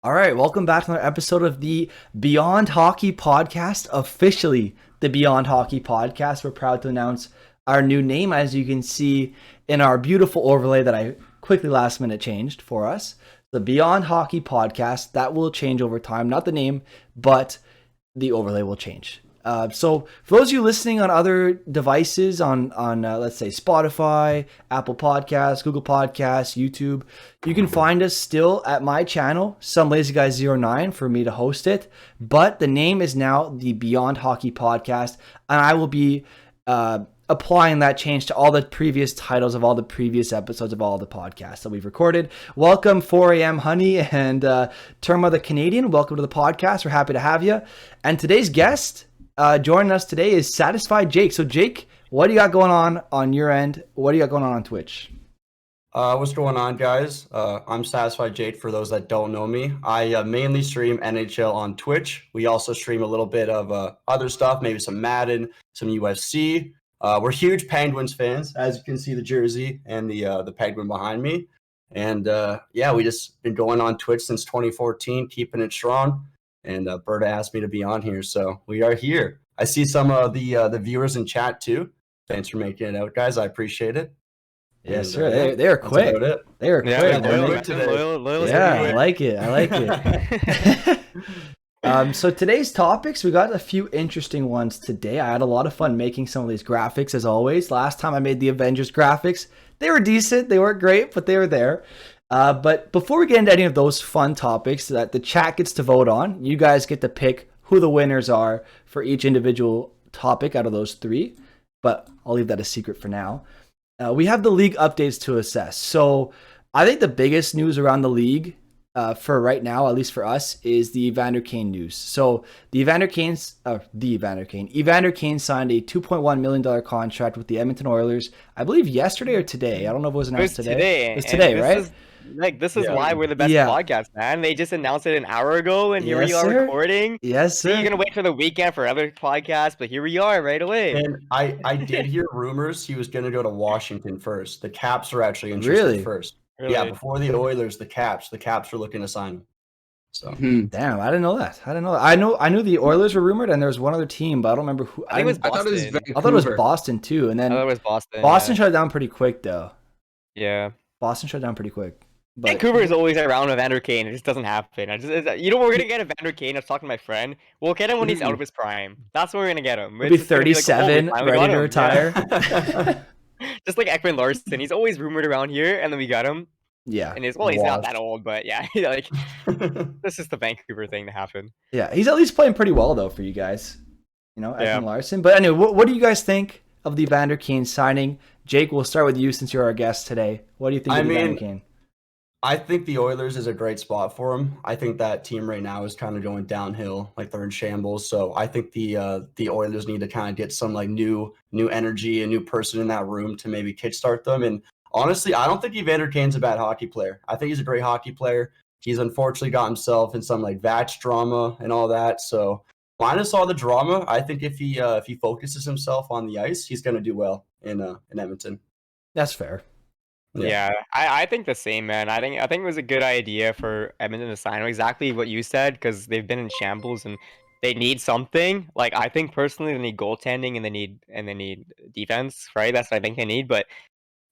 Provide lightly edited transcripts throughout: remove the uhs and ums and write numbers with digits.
All right, welcome back to another episode of the Beyond Hockey Podcast, officially the Beyond Hockey Podcast. We're proud to announce our new name, as you can see in our beautiful overlay that I quickly last minute changed for us. The Beyond Hockey Podcast, that will change over time. Not the name, but the overlay will change. So for those of you listening on other devices on let's say Spotify, Apple Podcasts, Google Podcasts, YouTube, you can find us still at my channel, Some Lazy Guy 09, for me to host it. But the name is now the Beyond Hockey Podcast, and I will be applying that change to all the previous titles of all the previous episodes of all the podcasts that we've recorded. Welcome 4 a.m. Honey and Terma the Canadian. Welcome to the podcast. We're happy to have you. And today's guest joining us today is Satisfied Jake. So Jake, what do you got going on your end? What do you got going on Twitch? What's going on, guys? I'm Satisfied Jake for those that don't know me. I mainly stream NHL on Twitch. We also stream a little bit of other stuff, maybe some Madden, some UFC. We're huge Penguins fans, as you can see the jersey and the Penguin behind me. And yeah, we just been going on Twitch since 2014, keeping it strong. And Berta asked me to be on here, so we are here. I see some of the viewers in chat too. Thanks for making it out, guys. I appreciate it. Yes, sir. They are quick. They are quick. Yeah, I like it. I like it. So today's topics, we got a few interesting ones today. I had a lot of fun making some of these graphics, as always. Last time I made the Avengers graphics. They were decent. They weren't great, but they were there. But before we get into any of those fun topics that the chat gets to vote on, you guys get to pick who the winners are for each individual topic out of those three. But I'll leave that a secret for now. We have the league updates to assess. So I think the biggest news around the league for right now, at least for us, is the Evander Kane news. So Evander Kane signed a $2.1 million contract with the Edmonton Oilers, I believe yesterday or today. I don't know if it was announced today. It's today, right? This is why we're the best podcast, man. They just announced it an hour ago, and here we are recording. Yes, sir. You're gonna wait for the weekend for other podcasts, but here we are right away. And I did hear rumors he was gonna go to Washington first. The Caps are actually interested first. Really? Yeah, before the Oilers, the Caps are looking to sign him. So damn, I didn't know that. I knew the Oilers were rumored, and there was one other team, but I don't remember who. I think it was Boston. I thought it was Boston too, and then I thought it was Boston. Boston shut it down pretty quick, though. Yeah, Boston shut down pretty quick. But Vancouver is always around with Evander Kane. It just doesn't happen. We're gonna get Evander Kane. I was talking to my friend. We'll get him when he's out of his prime. That's when we're gonna get him. He'll be 37, ready to retire. Yeah. Just like Ekman Larson, he's always rumored around here, and then we got him. Yeah, and he's not that old, but yeah, like this is the Vancouver thing to happen. Yeah, he's at least playing pretty well though for you guys. Ekman Larson. But anyway, what do you guys think of the Evander Kane signing? Jake, we'll start with you since you're our guest today. What do you think of Evander Kane? I think the Oilers is a great spot for him. I think that team right now is kind of going downhill, like they're in shambles. So I think the Oilers need to kind of get some like new energy, a new person in that room to maybe kickstart them. And honestly, I don't think Evander Kane's a bad hockey player. I think he's a great hockey player. He's unfortunately got himself in some like Vatch drama and all that. So minus all the drama, I think if he focuses himself on the ice, he's going to do well in Edmonton. That's fair. Yeah, I think the same, man. I think it was a good idea for Edmonton to sign exactly what you said, because they've been in shambles and they need something. Like, I think personally they need goaltending and they need defense, right? That's what I think they need. But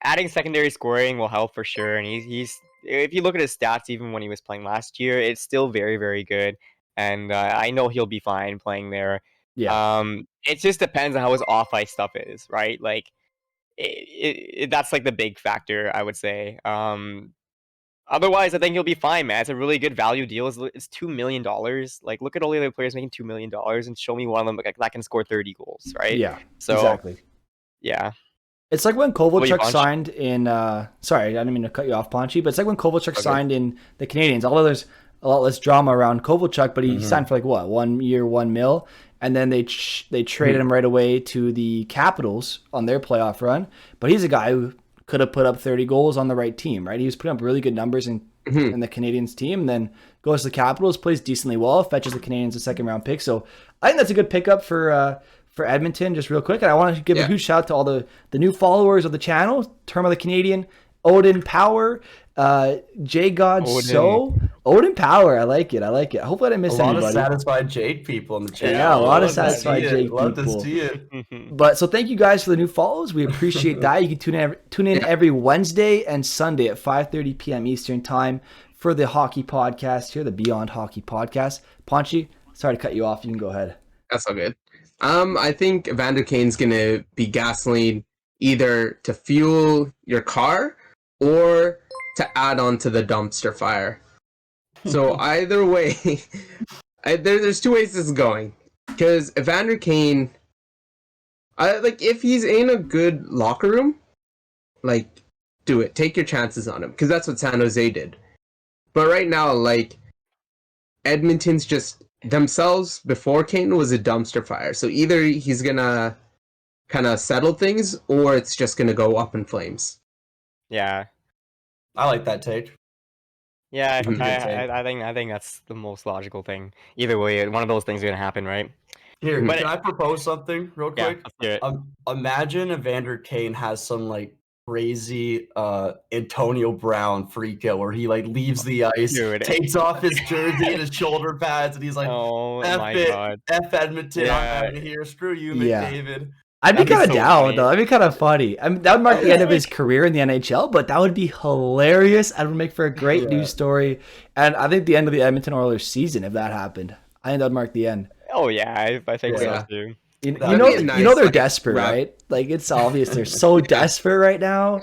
adding secondary scoring will help for sure. And he's if you look at his stats, even when he was playing last year, it's still very, very good. And I know he'll be fine playing there. Yeah. It just depends on how his off ice stuff is, right? Like. That's like the big factor, I would say. Otherwise, I think he'll be fine, man. It's a really good value deal. It's $2 million. Like, look at all the other players making $2 million and show me one of them that can score 30 goals, right? Yeah, so, exactly. Yeah. It's like when Kovalchuk signed in... sorry, I didn't mean to cut you off, Ponchy, but it's like when Kovalchuk signed in the Canadians. Although there's a lot less drama around Kovalchuk, but he signed for like, what, 1 year, $1 million? And then they traded him right away to the Capitals on their playoff run. But he's a guy who could have put up 30 goals on the right team, right? He was putting up really good numbers in the Canadians team, and then goes to the Capitals, plays decently well, fetches the Canadians a second-round pick. So I think that's a good pickup for Edmonton, just real quick. And I want to give a huge shout out to all the new followers of the channel, Term of the Canadian, Odin Power, J God So, Odin Power, I like it. Hopefully I didn't A miss lot of anybody. satisfied Jake people in the chat. Yeah, a lot of Love to see satisfied it. Jake Love to people. see it. But so thank you guys for the new follows. We appreciate that. You can tune in every Wednesday and Sunday at 5:30 p.m. Eastern time for the hockey podcast here, the Beyond Hockey podcast. Ponchi, sorry to cut you off. You can go ahead. That's all good. I think Evander Kane's gonna be gasoline either to fuel your car or to add on to the dumpster fire. So either way, there's two ways this is going. Because Evander Kane, if he's in a good locker room, like, do it. Take your chances on him. Because that's what San Jose did. But right now, like, Edmonton's just themselves before Kane was a dumpster fire. So either he's gonna kind of settle things, or it's just gonna go up in flames. Yeah. I like that take. Yeah, Mhm. I think that's the most logical thing. Either way, one of those things are gonna happen, right? Here, But can I propose something real Yeah, quick? let's hear it. Imagine Evander Kane has some like crazy Antonio Brown freak out where he like leaves the ice, Dude. takes off his jersey and his shoulder pads, and he's like, Oh F my it, god. F Edmonton, Yeah. I'm out of here. Screw you, Yeah. McDavid. I'd be That'd be kind of so down funny. though. That'd be kind of funny. I mean, that would mark the end of his career in the NHL, but that would be hilarious and would make for a great Yeah. news story. And I think the end of the Edmonton Oilers season if that happened. I think that would mark the end. Oh yeah, I think Yeah. so too. You That'd know, be a you nice, know they're like, desperate, wrap. right? Like it's obvious they're so desperate right now.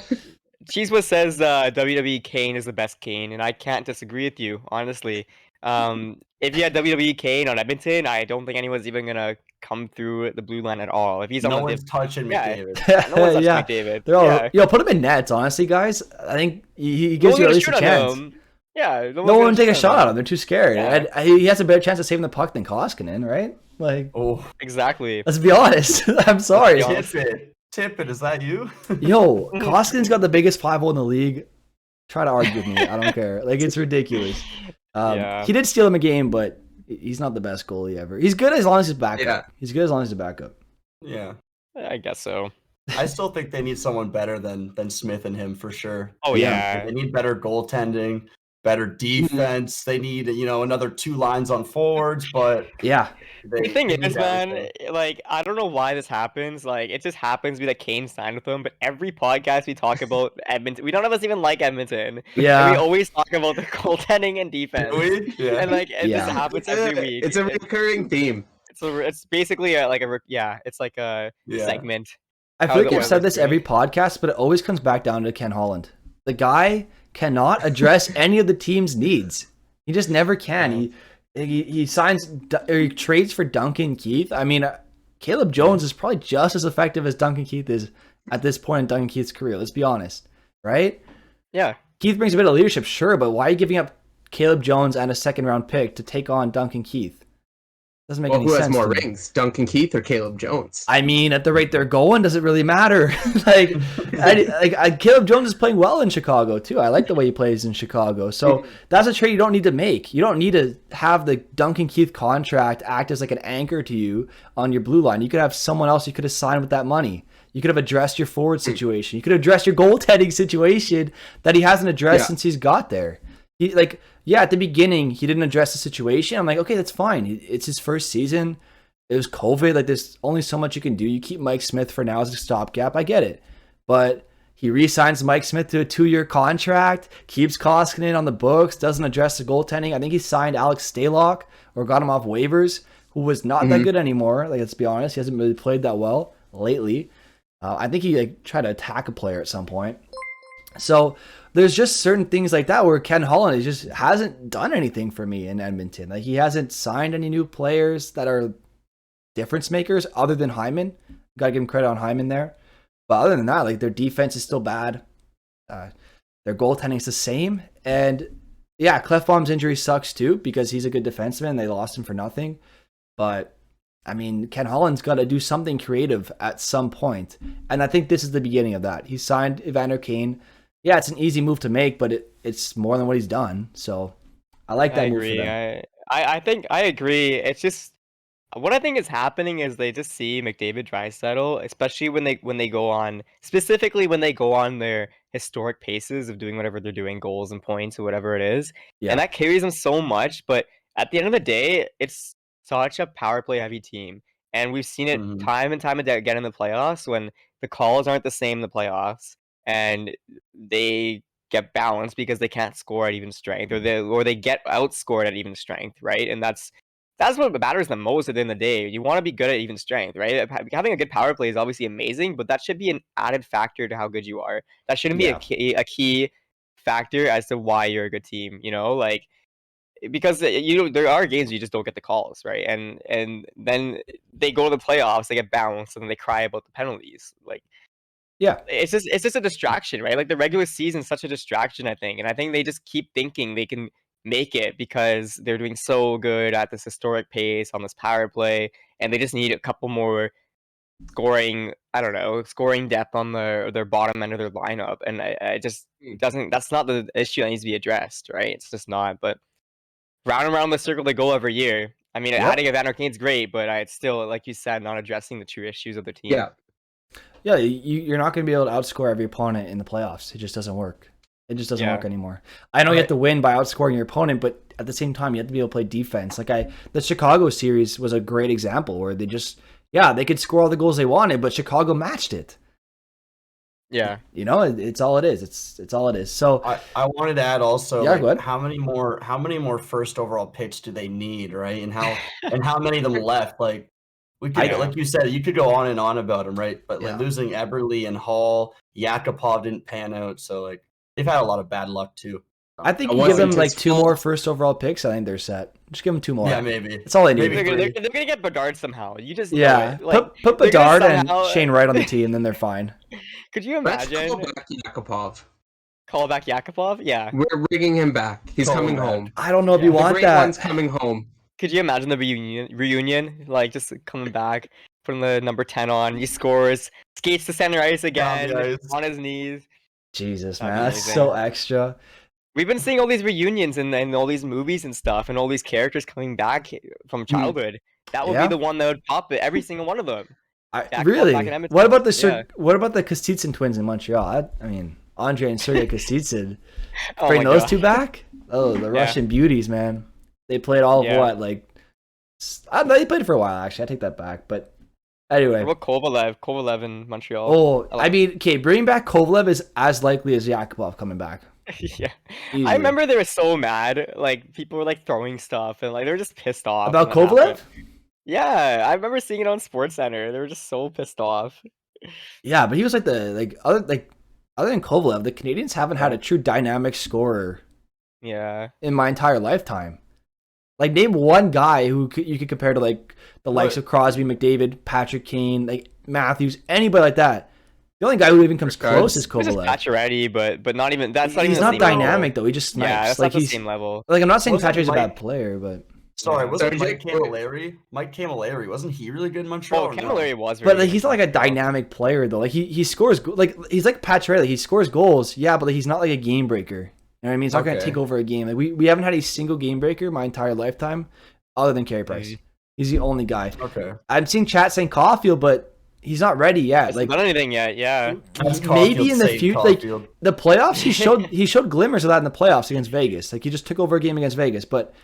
Cheese what says WWE Kane is the best Kane, and I can't disagree with you, honestly. If you had WWE Kane on Edmonton, I don't think anyone's even gonna come through the blue line at all. If he's No on one's touching Yeah. McDavid. no one's touching Yeah. McDavid. They're all, Yeah. put him in nets, honestly, guys. I think he No gives one's you at gonna least a shoot on chance. him. Yeah, No one would take a shot at at him. They're too scared. Yeah. And he has a better chance of saving the puck than Koskinen, right? Like, Oh, Exactly. let's be honest. I'm sorry. Yeah. Tippett, is that you? Yo, Koskinen's got the biggest 5-0 in the league. Try to argue with me. I don't care. Like, it's ridiculous. Yeah. He did steal him a game, but he's not the best goalie ever. He's good as long as he's backup. Yeah. He's good as long as he's backup. Yeah. I guess so. I still think they need someone better than Smith and him for sure. Oh Yeah. yeah. They need better goaltending, better defense. They need, another 2 lines on forwards, but Yeah. The thing they is, need man, everything. like I don't know why this happens. Like it just happens to be that Kane signed with them. But every podcast we talk about Edmonton, we none of us even like Edmonton. Yeah. And we always talk about the goaltending and defense. Do we? Yeah. And like it Yeah. just happens It's every week. It's a recurring theme. It's basically it's like a Yeah. segment. I How feel like the we've said Oilers this doing. every podcast, but it always comes back down to Ken Holland. The guy cannot address any of the team's needs. He just never can. He signs or he trades for Duncan Keith. I mean, Caleb Jones is probably just as effective as Duncan Keith is at this point in Duncan Keith's career. Let's be honest, right? Yeah. Keith brings a bit of leadership, sure, but why are you giving up Caleb Jones and a second-round pick to take on Duncan Keith? Doesn't make Well, any who sense. has more to me. rings, Duncan Keith or Caleb Jones? I mean, at the rate they're going, does it really matter? Caleb Jones is playing well in Chicago too. I like the way he plays in Chicago. So that's a trade you don't need to make. You don't need to have the Duncan Keith contract act as like an anchor to you on your blue line. You could have someone else you could have signed with that money. You could have addressed your forward situation. You could have addressed your goaltending situation that he hasn't addressed since he's got there. At the beginning, he didn't address the situation. I'm like, okay, that's fine. It's his first season. It was COVID. Like, there's only so much you can do. You keep Mike Smith for now as a stopgap. I get it. But he re-signs Mike Smith to a 2-year contract, keeps Koskinen on the books, doesn't address the goaltending. I think he signed Alex Stalock or got him off waivers, who was not that good anymore. Like, let's be honest. He hasn't really played that well lately. I think he tried to attack a player at some point. So there's just certain things like that where Ken Holland just hasn't done anything for me in Edmonton. Like, he hasn't signed any new players that are difference makers other than Hyman. Gotta give him credit on Hyman there. But other than that, like, their defense is still bad. Their goaltending is the same. And yeah, Clefbaum's injury sucks too because he's a good defenseman. They lost him for nothing. But I mean, Ken Holland's got to do something creative at some point. And I think this is the beginning of that. He signed Evander Kane. Yeah, it's an easy move to make, but it's more than what he's done. So I like that I move for agree. them. I think I agree. It's just What I think is happening is they just see McDavid Draisaitl, especially when they go on, specifically when they go on their historic paces of doing whatever they're doing, goals and points or whatever it is, and Yeah. that carries them so much. But at the end of the day, it's such a power play heavy team, and we've seen it Mhm. time and time again in the playoffs when the calls aren't the same in the playoffs, and they get bounced because they can't score at even strength, or they get outscored at even strength, right? And that's what matters the most at the end of the day. You want to be good at even strength, right? Having a good power play is obviously amazing, but that should be an added factor to how good you are. That shouldn't be Yeah. a key factor as to why you're a good team. Like because there are games you just don't get the calls, right? And then they go to the playoffs, they get bounced, and then they cry about the penalties. Like Yeah. it's just a distraction, right? Like the regular season's such a distraction, I think. And I think they just keep thinking they can make it because they're doing so good at this historic pace on this power play, and they just need a couple more scoring, I don't know, scoring depth on their bottom end of their lineup. And I just doesn't that's not the issue that needs to be addressed, right? It's just not. But round and round the circle they go every year. I mean, Yep. adding Evander Kane's great, but it's still, like you said, not addressing the true issues of the team. Yeah. Yeah, you're not going to be able to outscore every opponent in the playoffs. It just doesn't work. It just doesn't work anymore. I know you have to win by outscoring your opponent, but at the same time, you have to be able to play defense. The Chicago series was a great example where they could score all the goals they wanted, but Chicago matched it. Yeah. It's all it is. It's all it is. So I wanted to add also, Yeah, go ahead. how many more first overall picks do they need, right? And how many of them left? Like we could, like you said, you could go on and on about them, right? But like losing Eberle and Hall, Yakupov didn't pan out, so like they've had a lot of bad luck too. I think you give them like 2 more first overall picks. I think they're set. Just give them 2 more. Yeah, maybe. That's all they need. Maybe They're gonna get Bedard somehow. You just know Yeah, it. Like, put they're gonna Bedard and somehow- Shane Wright on the team, and then they're fine. Could you Let's imagine? call back Yakupov. Call back Yakupov? Yeah. We're bringing him back. He's Call coming him back. home. I don't know if Yeah. you The want great that. one's coming home. Could you imagine the reunion? Like just coming back, putting the number 10 on, he scores, skates to center ice again, the ice. on his knees. Jesus, That'd man, be that's amazing. so extra. We've been seeing all these reunions and all these movies and stuff, and all these characters coming back from childhood. That would Yeah. be the one that would pop it. Every single one of them. Really? back in Edmonton. What about the Yeah. what about the Kostitsyn twins in Montreal? I mean, Andre and Sergei Kostitsyn. Oh Bring my those God. 2 back? Oh, the Yeah. Russian beauties, man. They played all of Yeah. what? They played for a while, actually. I take that back. But anyway. What about Kovalev in Montreal? Oh, I mean, okay, bringing back Kovalev is as likely as Yakupov coming back. Yeah. Easily. I remember they were so mad. Like people were like throwing stuff and like they were just pissed off. About when that Kovalev? happened. Yeah, I remember seeing it on SportsCenter. They were just so pissed off. Yeah, but he was other than Kovalev, the Canadians haven't had a true dynamic scorer Yeah. in my entire lifetime. Like, name one guy who you could compare to like the likes of Crosby, McDavid, Patrick Kane, like Matthews, anybody like that. The only guy who even comes close is It's just Kovalev. Pacioretty, but not even that's not He's even the not same level. dynamic though. He just snipes. Yeah, that's like not the he's same level. like I'm not saying Wasn't Patrick's a Mike- bad player, but Sorry, Yeah. wasn't Sorry, Mike Jake, Camilleri? Mike Camilleri, wasn't he really good in Montreal? Oh, or no? Camilleri was very like he's not like a dynamic player though. Like he scores like he's like Pacioretty. He scores goals, yeah, but like, he's not like a game breaker. You know what I mean? He's not gonna Okay. take over a game. Like we haven't had a single game breaker my entire lifetime, other than Carey Price. He's the only guy. Okay. I'm seeing chat saying Caulfield, but he's not ready yet. Hasn't Like done anything yet. Yeah. That's maybe Caulfield in the saved future, like Caulfield. the playoffs, he showed glimmers of that in the playoffs against Vegas. Like he just took over a game against Vegas, but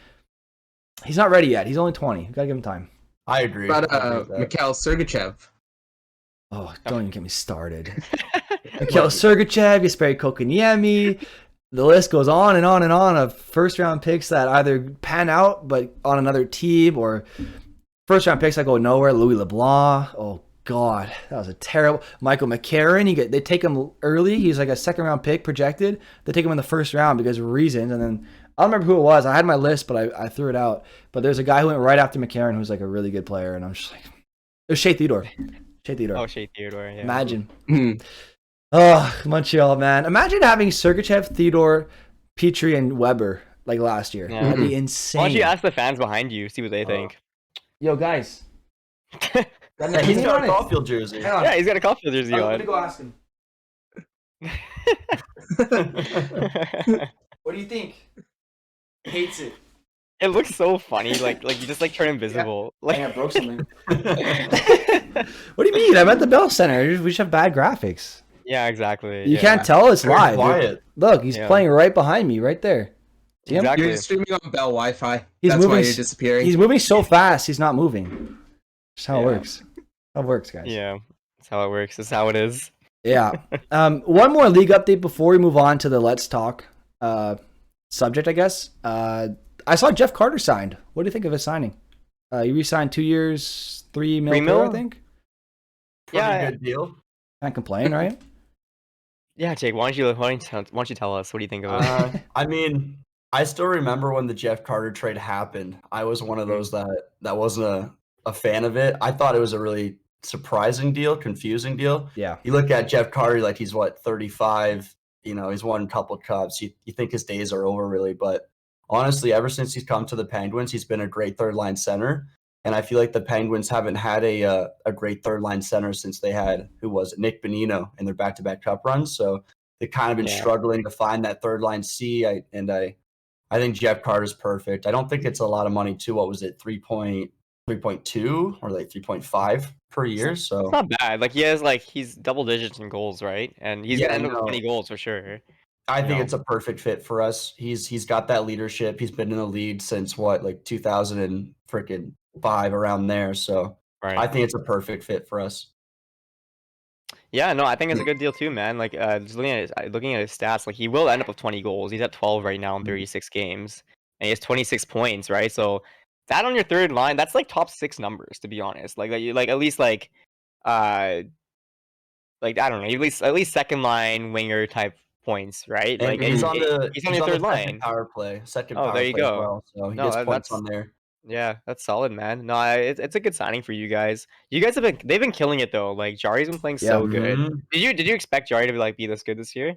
he's not ready yet. He's only 20. You gotta give him time. I agree. What I agree about with that. Mikhail Sergachev? Oh, don't even get me started. Mikhail Sergachev, Jesperi Kotkaniemi. The list goes on and on and on of first round picks that either pan out but on another team, or first round picks that go nowhere. Louis LeBlanc. Oh God, that was a terrible. Michael McCarron. They take him early. He's like a second round pick projected. They take him in the first round because of reasons, and then I don't remember who it was. I had my list, but I threw it out. But there's a guy who went right after McCarron who's like a really good player, and I'm just like, it was Shea Theodore. Shea Theodore. Oh, Shea Theodore. Yeah. Imagine. Hmm. Oh, Montreal, man. Imagine having Sergachev, Theodore, Petrie, and Weber like last year. Yeah. That'd be Why insane. don't you ask the fans behind you, see what they think? Yo, guys. Got an Hey, he's opinion got on a it? Caulfield jersey. Hang on. Yeah, he's got a Caulfield jersey I'm on. gonna go ask him. What do you think? Hates it. It looks so funny. Like you just like turn invisible. Like I broke something. What do you mean? I'm at the Bell Center. We just have bad graphics. yeah, exactly. You yeah. can't tell it's Very live. quiet. Look, he's Yeah. playing right behind me, right there. See him? Exactly. You're streaming on Bell Wi-Fi. He's That's why moving you're s- disappearing. He's moving so fast, he's not moving. That's how it Yeah. works. How it works, guys. Yeah, that's how it works. That's how it is. Yeah. One more league update before we move on to the Let's Talk subject, I guess. I saw Jeff Carter signed. What do you think of his signing? He re-signed 2 years, $3 million, mil? I think. Pretty Yeah. good deal. Can't complain, right? Yeah, Jake. Why don't you tell us? What do you think of it? I mean, I still remember when the Jeff Carter trade happened. I was one of those that wasn't a fan of it. I thought it was a really surprising deal, confusing deal. Yeah. You look at Jeff Carter, like he's 35. You know, he's won a couple cups. You think his days are over, really. But honestly, ever since he's come to the Penguins, he's been a great third line center. And I feel like the Penguins haven't had a great third line center since they had, who was it, Nick Bonino in their back-to-back cup runs. So they've kind of been struggling to find that third line C. I think Jeff Carter's perfect. I don't think it's a lot of money too. What was it, 3.2 or like 3.5 per year? So It's not bad. Like he's double digits in goals, right? And he's gonna end up with 20 goals for sure. I think it's a perfect fit for us. He's got that leadership. He's been in the league since like 2005 around there. So Right. I think it's a perfect fit for us. Yeah, no, I think it's a good deal too, man. Like, just looking at his stats, like he will end up with 20 goals. He's at 12 right now in 36 games, and he has 26 points, right? So that on your third line, that's like top 6 numbers, to be honest. Like at least I don't know, at least second line winger type points, right? And Like he's on your third second line. power play. Second Oh, power there you play as go. well. So he No, gets points that's on there. yeah, that's solid, man. No, it's a good signing for you guys. You guys they've been killing it though. Like Jari's been playing so good. Mhm. Did you expect Jari to be this good this year?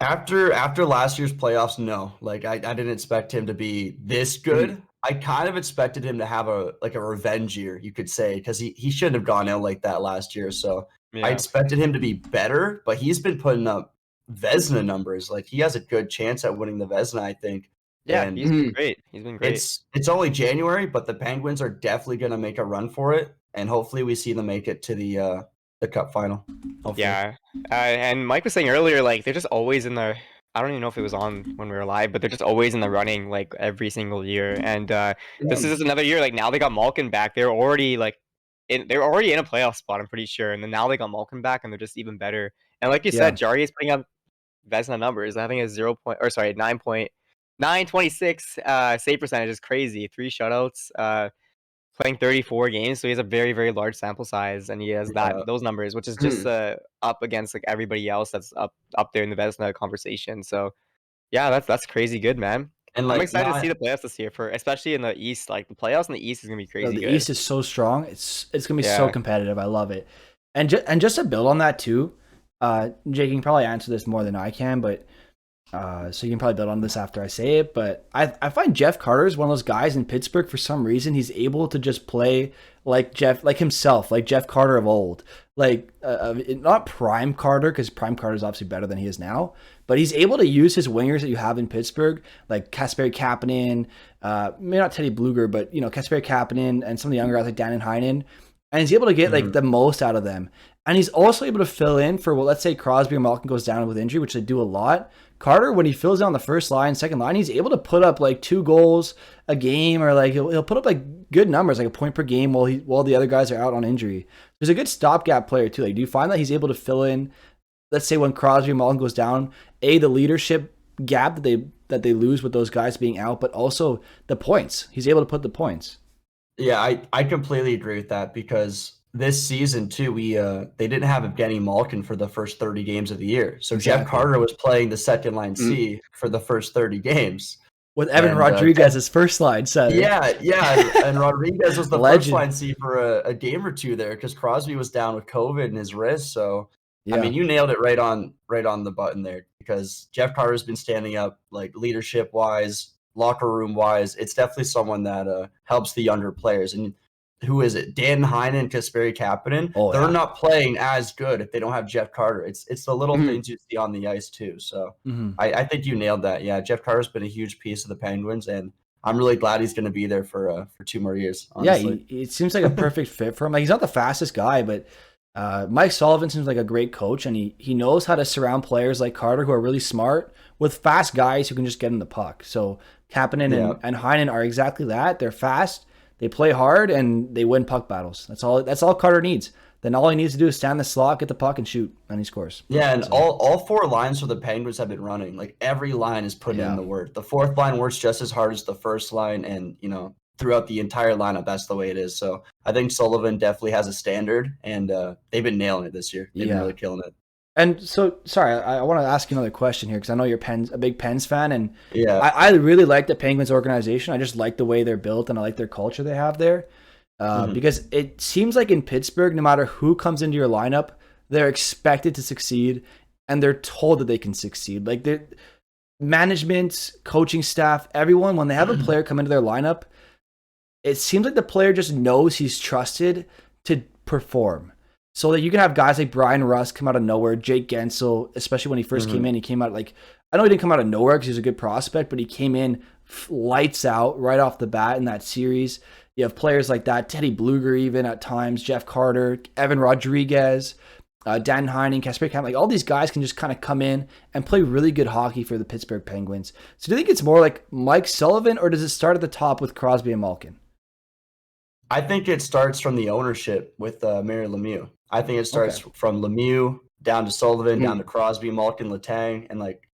After last year's playoffs, no. Like I didn't expect him to be this good. I kind of expected him to have a revenge year, you could say, because he shouldn't have gone out like that last year. So I expected him to be better, but he's been putting up Vezina numbers. Like he has a good chance at winning the Vezina, I think. Yeah, And he's been great. He's been great. it's only January, but the Penguins are definitely going to make a run for it, and hopefully we see them make it to the Cup final. Hopefully. Yeah, and Mike was saying earlier, like they're just always in the. I don't even know if it was on when we were live, but they're just always in the running, like every single year. And this is just another year. Like now they got Malkin back. They're already in a playoff spot. I'm pretty sure. And then now they got Malkin back, and they're just even better. And like you said, Jari is putting up Vezina numbers. I think it's 9.26 save percentage is crazy. 3 shutouts, playing 34 games, so he has a very, very large sample size, and he has those numbers, which is just up against like everybody else that's up there in the Vezina conversation. So yeah, that's crazy good, man. And I'm excited to see the playoffs this year, especially in the East. Like the playoffs in the East is gonna be crazy. The East is so strong. It's gonna be so competitive. I love it. And just to build on that too, Jake, you can probably answer this more than I can, but so you can probably build on this after I say it. But I find Jeff Carter is one of those guys in Pittsburgh. For some reason, he's able to just play like Jeff Carter of old. Like not prime Carter, because prime Carter is obviously better than he is now. But he's able to use his wingers that you have in Pittsburgh, like Kasperi Kapanen, maybe not Teddy Bluger, but Kasperi Kapanen and some of the younger guys like Dan and Heinen. And he's able to get like the most out of them. And he's also able to fill in for, let's say Crosby or Malkin goes down with injury, which they do a lot. Carter, when he fills in on the first line, second line, he's able to put up like 2 goals a game, or like he'll put up like good numbers, like a point per game while the other guys are out on injury. There's a good stopgap player too. Like, do you find that he's able to fill in, let's say when Crosby or Malkin goes down, the leadership gap that they lose with those guys being out, but also the points. He's able to put the points. Yeah, I completely agree with that, because this season too, they didn't have Evgeny Malkin for the first 30 games of the year. So Jeff Carter was playing the second line C for the first 30 games. With Evan Rodriguez as first line center. Yeah, and Rodriguez was the first line C for a game or two there, because Crosby was down with COVID in his wrist. So I mean, you nailed it right on the button there, because Jeff Carter's been standing up, like leadership wise, locker room wise. It's definitely someone that helps the younger players. And who is it? Dan Heinen and Kasperi Kapanen. They're not playing as good if they don't have Jeff Carter. It's the little things you see on the ice too. So I think you nailed that. Yeah, Jeff Carter's been a huge piece of the Penguins, and I'm really glad he's going to be there for 2 more years. Yeah, Honestly. it seems like a perfect fit for him. Like, he's not the fastest guy, but Mike Sullivan seems like a great coach, and he knows how to surround players like Carter who are really smart with fast guys who can just get in the puck. So Kapanen and Heinen are exactly that. They're fast, they play hard, and they win puck battles. That's all Carter needs. Then all he needs to do is stand in the slot, get the puck, and shoot, and he scores. Yeah, and all 4 lines for the Penguins have been running. Like, every line is putting in the work. The 4th line works just as hard as the first line, and throughout the entire lineup, that's the way it is. So I think Sullivan definitely has a standard, and they've been nailing it this year. They've been really killing it. And so, sorry, I want to ask you another question here because I know you're a big Pens fan, and I really like the Penguins organization. I just like the way they're built, and I like their culture they have there. Because it seems like in Pittsburgh, no matter who comes into your lineup, they're expected to succeed, and they're told that they can succeed. Like, the management, coaching staff, everyone, when they have a player come into their lineup, it seems like the player just knows he's trusted to perform. So that you can have guys like Brian Rust come out of nowhere, Jake Gensel, especially when he first came in. He came out I know he didn't come out of nowhere because he was a good prospect, but he came in lights out right off the bat in that series. You have players like that, Teddy Bluger even at times, Jeff Carter, Evan Rodriguez, Dan Heinen, Kasper Kampf. Like, all these guys can just kind of come in and play really good hockey for the Pittsburgh Penguins. So do you think it's more like Mike Sullivan, or does it start at the top with Crosby and Malkin? I think it starts from the ownership with Mario Lemieux. I think it starts from Lemieux down to Sullivan, down to Crosby, Malkin, Letang, and like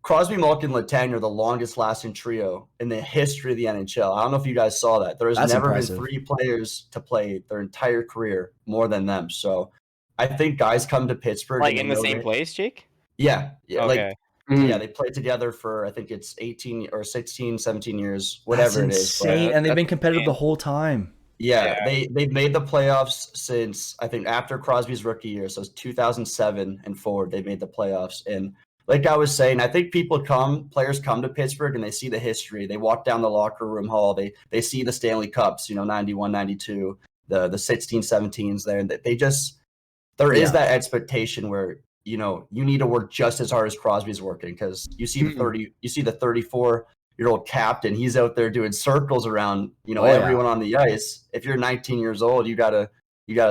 Crosby, Malkin, Letang are the longest lasting trio in the history of the NHL. I don't know if you guys saw that. There has never been 3 players to play their entire career more than them. So I think guys come to Pittsburgh like in the same place, Jake? Yeah. Okay. Yeah, they played together for, I think it's 18 or 16, 17 years, whatever it is. Insane, and they've been competitive the whole time. Yeah, they've made the playoffs since, I think, after Crosby's rookie year, so it's 2007 and forward, they made the playoffs. And like I was saying, I think players come to Pittsburgh and they see the history. They walk down the locker room hall. They see the Stanley Cups, 91, 92, the 16, 17s there. And there is that expectation where, you need to work just as hard as Crosby's working, because you see the 34-year-old captain, he's out there doing circles around, everyone on the ice. If you're 19 years old, you gotta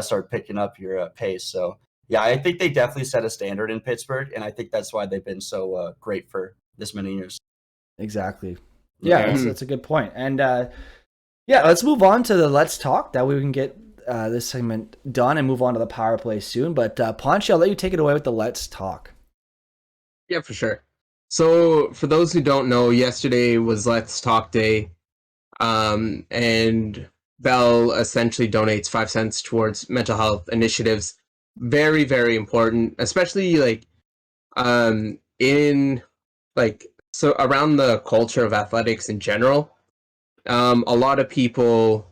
start picking up your pace. So yeah, I think they definitely set a standard in Pittsburgh, and I think that's why they've been so great for this many years. Exactly. Yeah, that's a good point. And let's move on to the Let's Talk. That way we can get this segment done and move on to the power play soon. But Ponchi, I'll let you take it away with the Let's Talk. Yeah, for sure. So for those who don't know, yesterday was Let's Talk Day, and Bell essentially donates 5 cents towards mental health initiatives. Very, very important, especially around the culture of athletics in general. A lot of people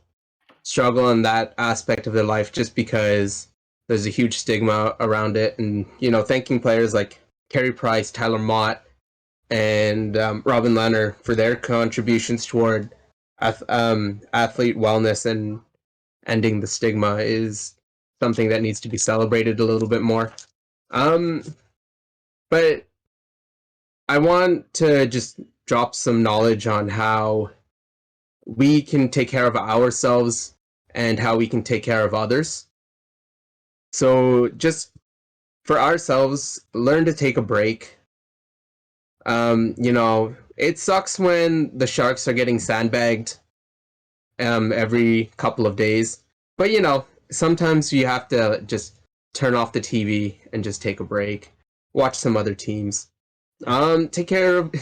struggle in that aspect of their life just because there's a huge stigma around it. And, thanking players like Carey Price, Tyler Mott, and Robin Lehner for their contributions toward athlete wellness and ending the stigma is something that needs to be celebrated a little bit more. But I want to just drop some knowledge on how we can take care of ourselves and how we can take care of others. So just for ourselves, learn to take a break. It sucks when the Sharks are getting sandbagged every couple of days. But, sometimes you have to just turn off the TV and just take a break. Watch some other teams. Take care of...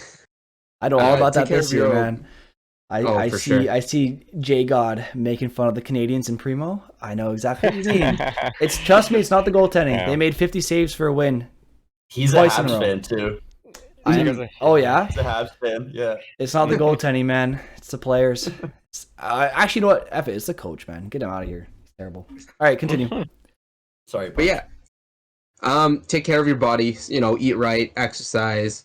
I know all about that this year, man. I see J God making fun of the Canadians in Primo. I know exactly what you mean. Trust me, it's not the goaltending. Yeah. They made 50 saves for a win. He's a Habs fan too. Oh yeah, he's a Habs fan. Yeah, it's not the goaltending, man. It's the players. Actually, you know what? F it. It's the coach, man. Get him out of here. He's terrible. All right, continue. Sorry, but yeah. Take care of your body. Eat right, exercise,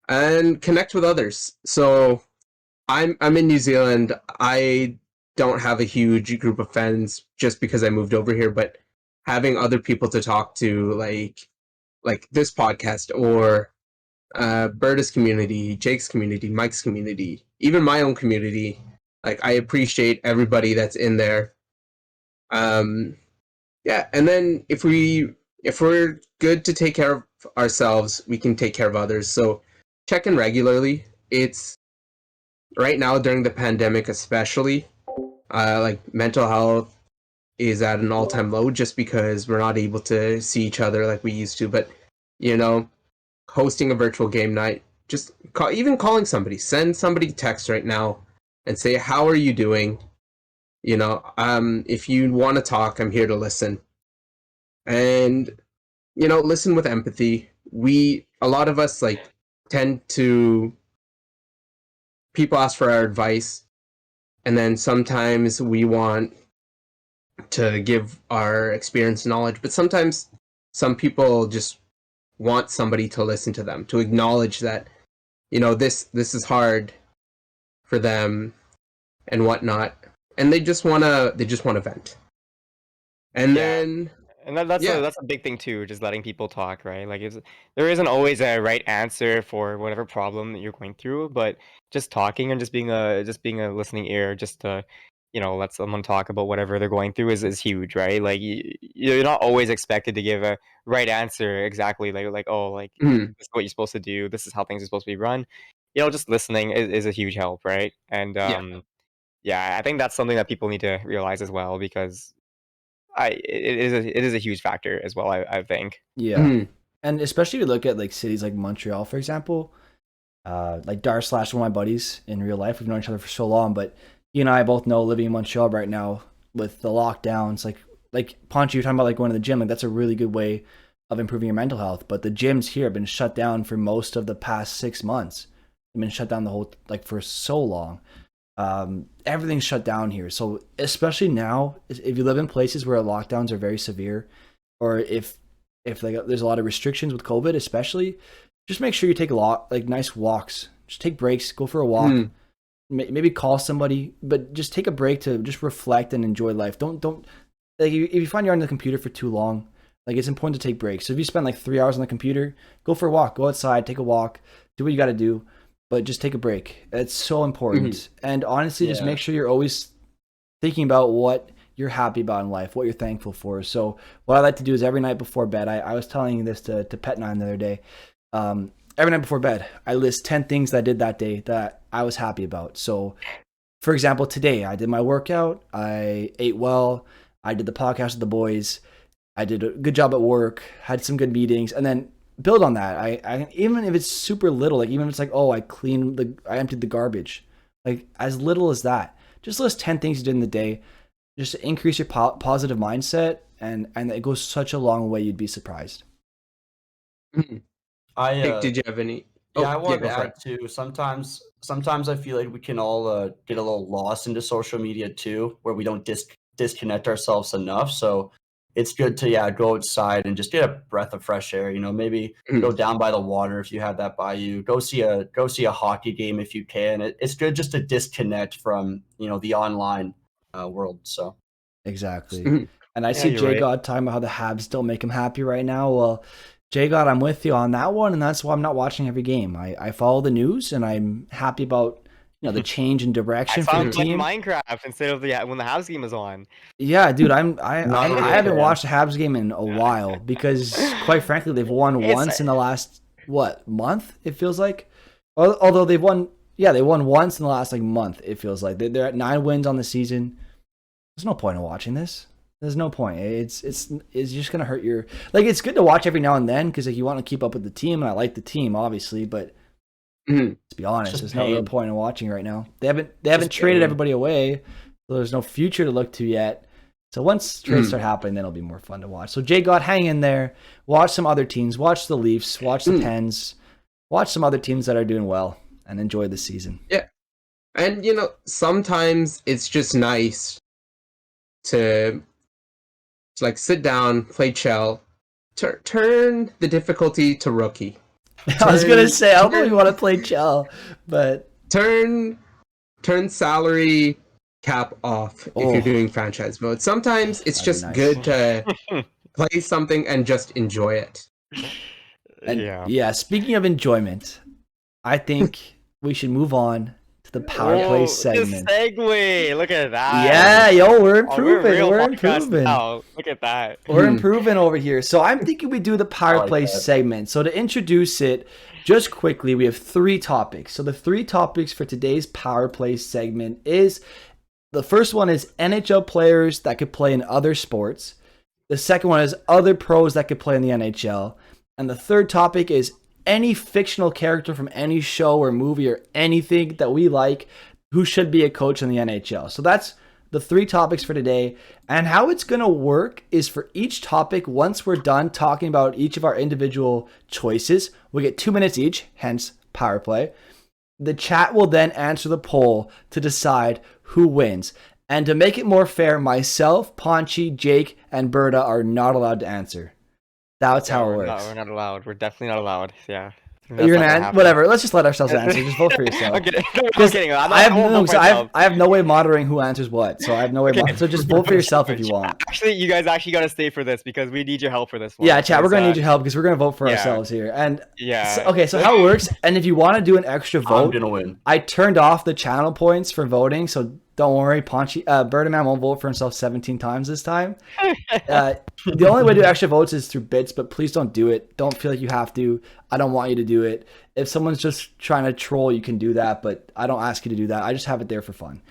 and connect with others. So, I'm in New Zealand. I don't have a huge group of friends just because I moved over here, but having other people to talk to, like this podcast or Berta's community, Jake's community, Mike's community, even my own community. Like, I appreciate everybody that's in there. Yeah, and then if we're good to take care of ourselves, we can take care of others. So check in regularly. It's right now during the pandemic, especially, like mental health is at an all-time low just because we're not able to see each other like we used to. But you know, hosting a virtual game night, just even calling somebody, send somebody a text right now and say, "How are you doing?" You know, if you want to talk, I'm here to listen. And you know, listen with empathy. A lot of us like tend to people ask for our advice, and then sometimes we want to give our experience and knowledge, but sometimes some people just want somebody to listen to them, to acknowledge that, you know, this is hard for them and whatnot, and they just wanna vent. And Yeah. then And that's yeah. that's a big thing too, just letting people talk, right? Like there isn't always a right answer for whatever problem that you're going through, but just talking and just being a listening ear, just to let someone talk about whatever they're going through is huge, right? Like you're not always expected to give a right answer exactly, like oh, like Mhm. this is what you're supposed to do, this is how things are supposed to be run. Just listening is a huge help, right? And Yeah. yeah, I think that's something that people need to realize as well because it is a huge factor as well, I think. Yeah. Mhm. And especially if you look at like cities like Montreal, for example, like Dar slash one of my buddies in real life. We've known each other for so long, but you and I both know living in Montreal right now with the lockdowns, like Poncho, you're talking about like going to the gym, like that's a really good way of improving your mental health. But the gyms here have been shut down for most of the past 6 months. They've been shut down the whole like for so long. Everything's shut down here. So especially now, if you live in places where lockdowns are very severe, or if like there's a lot of restrictions with COVID, especially, just make sure you take a lot like nice walks. Just take breaks, go for a walk, Mhm. maybe call somebody, but just take a break to just reflect and enjoy life. Don't like if you find you're on the computer for too long, like it's important to take breaks. So if you spend like 3 hours on the computer, go for a walk, go outside, take a walk, do what you got to do, but just take a break. It's so important. And honestly, just Yeah. make sure you're always thinking about what you're happy about in life, what you're thankful for. So what I like to do is every night before bed, I was telling this to Pet9 the other day. Every night before bed, I list 10 things that I did that day that I was happy about. So for example, today I did my workout, I ate well, I did the podcast with the boys, I did a good job at work, had some good meetings, and then build on that. I even if it's super little, like even if it's like, oh, I emptied the garbage, like as little as that. Just list 10 things you did in the day, just to increase your positive mindset, and it goes such a long way. You'd be surprised. Mhm. I Nick, did you have any? Yeah, I Oh, yeah, wanted go to for add it. too. Sometimes I feel like we can all get a little lost into social media too, where we don't disconnect ourselves enough. So it's good to go outside and just get a breath of fresh air. Maybe go Mhm. down by the water if you have that by you. Go see a hockey game if you can. It's good just to disconnect from the online world. So Exactly. Mhm. And I Yeah, see you're Jay right. God talking about how the Habs don't make him happy right now. Well, Jay God, I'm with you on that one, and that's why I'm not watching every game. I follow the news, and I'm happy about the change in I direction for saw the him playing team. Minecraft instead of when the house game was on. Yeah, dude, not I really a haven't fan. watched a Habs game in a while because, quite frankly, they've won It's once in the last month. It feels like, although they've won, they won once in the last like month. It feels like they're at 9 wins on the season. There's no point in watching this. There's no point. It's just gonna hurt your like. It's good to watch every now and then because like you want to keep up with the team, and I like the team obviously. But Mhm. to be It's honest, just there's no real pain. point in watching right now. They haven't Just traded pain. everybody away, so there's no future to look to yet. So once trades Mhm. start happening, then it'll be more fun to watch. So Jay God, hang in there. Watch some other teams. Watch the Leafs. Watch the Mhm. Pens. Watch some other teams that are doing well and enjoy the season. Yeah. And sometimes it's just nice to like sit down, play chill, turn the difficulty to rookie. I was gonna Turn say I don't know if you want to turn play Chell, but turn turn salary cap off if you're oh, doing franchise mode. Sometimes it's that'd be just nice. good to play something and just enjoy it. And Yeah. yeah, speaking of enjoyment, I think we should move on to the power play segment. The segue. Look at that. Yeah, yo, we're Oh, we're a improving. real We're podcast improving. now. Look at that. We're improving over here. So I'm thinking we do the power like play that. segment. So to introduce it, just quickly, we have 3 topics. So the 3 topics for today's power play segment is, the first one is NHL players that could play in other sports. The second one is other pros that could play in the NHL. And the third topic is any fictional character from any show or movie or anything that we like who should be a coach in the NHL. So that's the 3 topics for today. And how it's going to work is, for each topic, once we're done talking about each of our individual choices, we get 2 minutes each, hence power play. The chat will then answer the poll to decide who wins. And to make it more fair, myself, Paunchy, Jake, and Berta are not allowed to answer. That's how it we're works. we're not allowed. We're definitely not allowed. Yeah. You're gonna whatever. Let's just let ourselves answer. Just vote for yourself. I'm kidding. I'm kidding. I have no way monitoring who answers what, so I have no way. So just vote for yourself if you want. Actually, you guys actually got to stay for this because we need your help for this one. Yeah, chat. We're gonna need your help because we're gonna vote for ourselves here. And yeah. okay, so how it works? And if you want to do an extra I'm vote, gonna win. I turned off the channel points for voting, so don't worry. Berdaman won't vote for himself 17 times this time. The only way to do extra votes is through bits, but please don't do it. Don't feel like you have to. I don't want you to do it. If someone's just trying to troll, you can do that, but I don't ask you to do that. I just have it there for fun.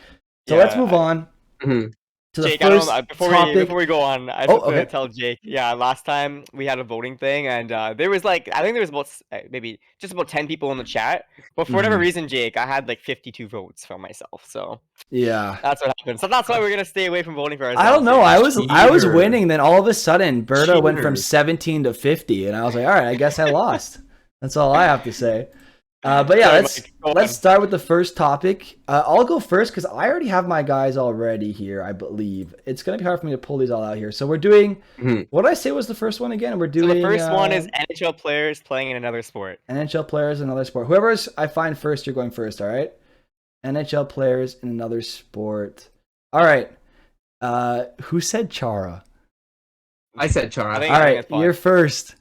So let's move on to the Jake, first topic. before we go on, I just want to tell Jake. Yeah, last time we had a voting thing, and there was I think there was about maybe just about 10 people in the chat. But for whatever reason, Jake, I had like 52 votes for myself. So yeah, that's what happened. So that's why we're gonna stay away from voting for ourselves. I don't know. Here. I was winning, then all of a sudden, Berta went from 17 to 50, and I was like, all right, I guess I lost. That's all I have to say. But yeah, let's start with the first topic. I'll go first because I already have my guys already here, I believe. It's going to be hard for me to pull these all out here. So we're doing, what did I say was the first one again? We're doing. So the first one is NHL players playing in another sport. NHL players in another sport. Whoever I find first, you're going first, all right? NHL players in another sport. All right. Who said Chara? I said Chara. All right, you're first.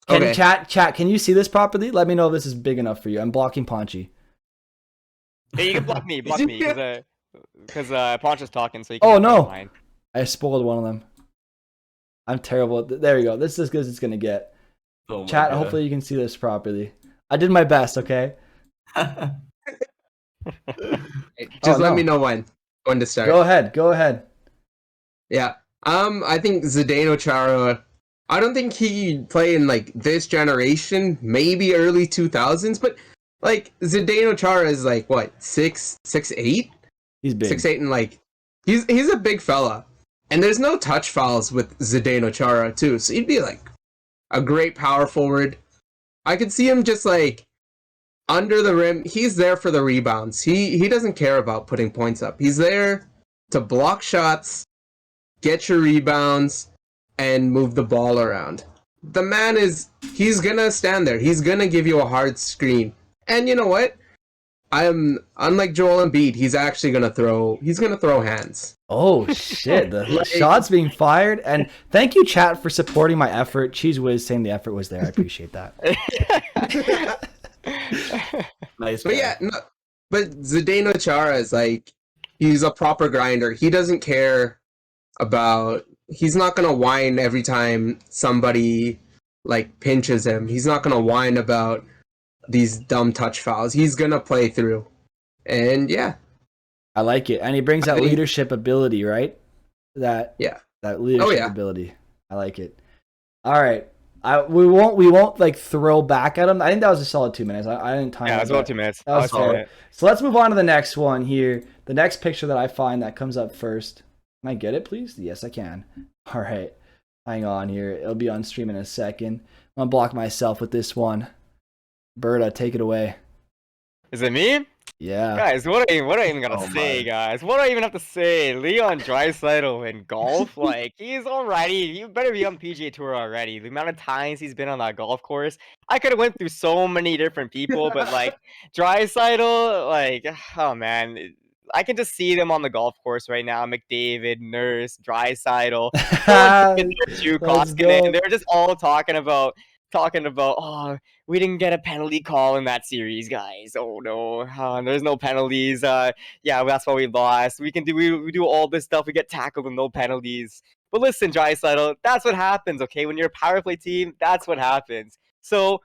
Can chat, can you see this properly? Let me know if this is big enough for you. I'm blocking Paunchy. Hey, you can block me, because Poncho's talking, so you can. Oh no! Mine. I spoiled one of them. I'm terrible. There you go. This is as good as it's gonna get. Oh Chat, God. hopefully you can see this properly. I did my best. Okay. Just let me know when to start. Go ahead. Yeah. I think Zdeno Chara. I don't think he'd play in like this generation, maybe early 2000s, but like Zdeno Chara is like what, 6'8"? He's big. 6'8", and like he's a big fella. And there's no touch fouls with Zdeno Chara too, so he'd be like a great power forward. I could see him just like under the rim. He's there for the rebounds. He doesn't care about putting points up. He's there to block shots, get your rebounds, and move the ball around. The man he's gonna stand there. He's gonna give you a hard screen. And you know what? Unlike Joel Embiid, he's gonna throw hands. Oh shit, the shots being fired. And thank you, chat, for supporting my effort. Cheese Whiz saying the effort was there. I appreciate that. Nice. But yeah, but Zdeno Chara is like, he's a proper grinder. He doesn't care about, he's not gonna whine every time somebody like pinches him. He's not gonna whine about these dumb touch fouls. He's gonna play through. And yeah, I like it. And he brings that leadership ability, right? That leadership ability. I like it. All right. We won't like throw back at him. I think that was a solid 2 minutes. I didn't time. Yeah, it was about 2 minutes. That was fair. So let's move on to the next one here. The next picture that I find that comes up first. Can I get it, please? Yes, I can. All right. Hang on here. It'll be on stream in a second. I'm gonna block myself with this one. Berta, take it away. Is it me? Yeah. Guys, what do I even gotta say, guys? What do I even have to say? Leon Draisaitl in golf? Like, he's already, you better be on PGA Tour already. The amount of times he's been on that golf course. I could have went through so many different people, but like, Draisaitl, like, oh man. I can just see them on the golf course right now. McDavid, Nurse, Draisaitl. They're just all talking about talking about, oh, we didn't get a penalty call in that series, guys. Oh no, there's no penalties. Yeah, that's why we lost. We do all this stuff. We get tackled with no penalties. But listen, Draisaitl, that's what happens. Okay, when you're a power play team, that's what happens. So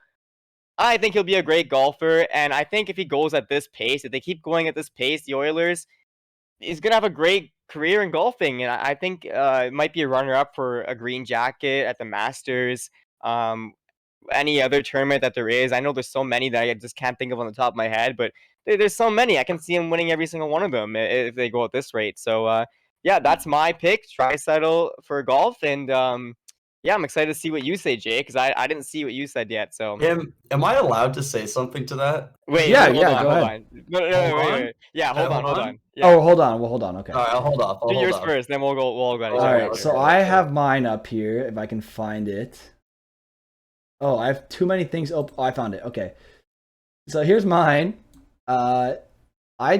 I think he'll be a great golfer, and I think if he goes at this pace, if they keep going at this pace, the Oilers, he's gonna have a great career in golfing, and I think it might be a runner-up for a green jacket at the Masters. Any other tournament that there is. I know there's so many that I just can't think of on the top of my head, but there's so many. I can see him winning every single one of them if they go at this rate. So yeah, that's my pick. Draisaitl for golf, and yeah, I'm excited to see what you say, Jay, because I didn't see what you said yet. So am I allowed to say something to that? wait, Yeah, hold yeah, on, go hold ahead. on. No, wait. Yeah, hold on. Yeah. Oh, hold on. Well, hold on. Okay. All right, I'll hold off. Do yours first, then we'll go. We'll go. All right. So I have mine up here. If I can find it. Oh, I have too many things. Oh, I found it. Okay. So here's mine. I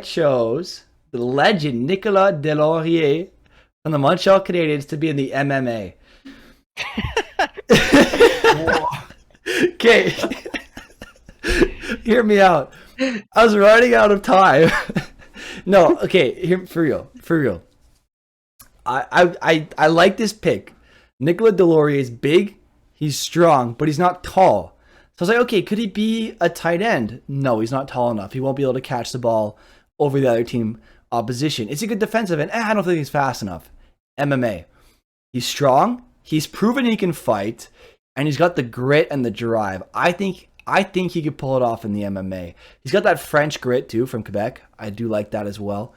chose the legend Nicolas Deloria from the Montreal Canadiens to be in the MMA. Okay. Hear me out. I was running out of time. No, okay, here for real. I like this pick. Nicolas Deloria is big, he's strong, but he's not tall. So I was like, okay, could he be a tight end? No, he's not tall enough. He won't be able to catch the ball over the other team opposition. Is he a good defensive end? I don't think he's fast enough. MMA. He's strong. He's proven he can fight, and he's got the grit and the drive. I think he could pull it off in the MMA. He's got that French grit too from Quebec. I do like that as well.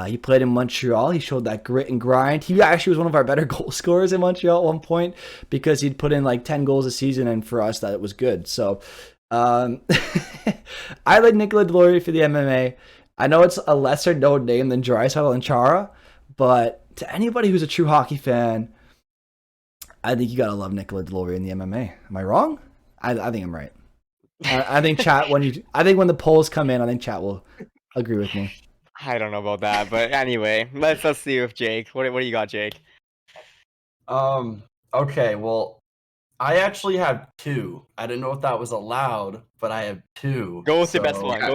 He played in Montreal. He showed that grit and grind. He actually was one of our better goal scorers in Montreal at one point because he'd put in like 10 goals a season, and for us that was good. So I like Nicolas Deloria for the MMA. I know it's a lesser known name than Draisaitl and Chara, but to anybody who's a true hockey fan, I think you gotta love Nicolas Deloria in the MMA. Am I wrong? I think I'm right. I think chat when the polls come in, I think chat will agree with me. I don't know about that, but anyway, let's see with Jake. What do you got, Jake? Okay, well, I actually have two. I didn't know if that was allowed, but I have two. Go with your best one. Go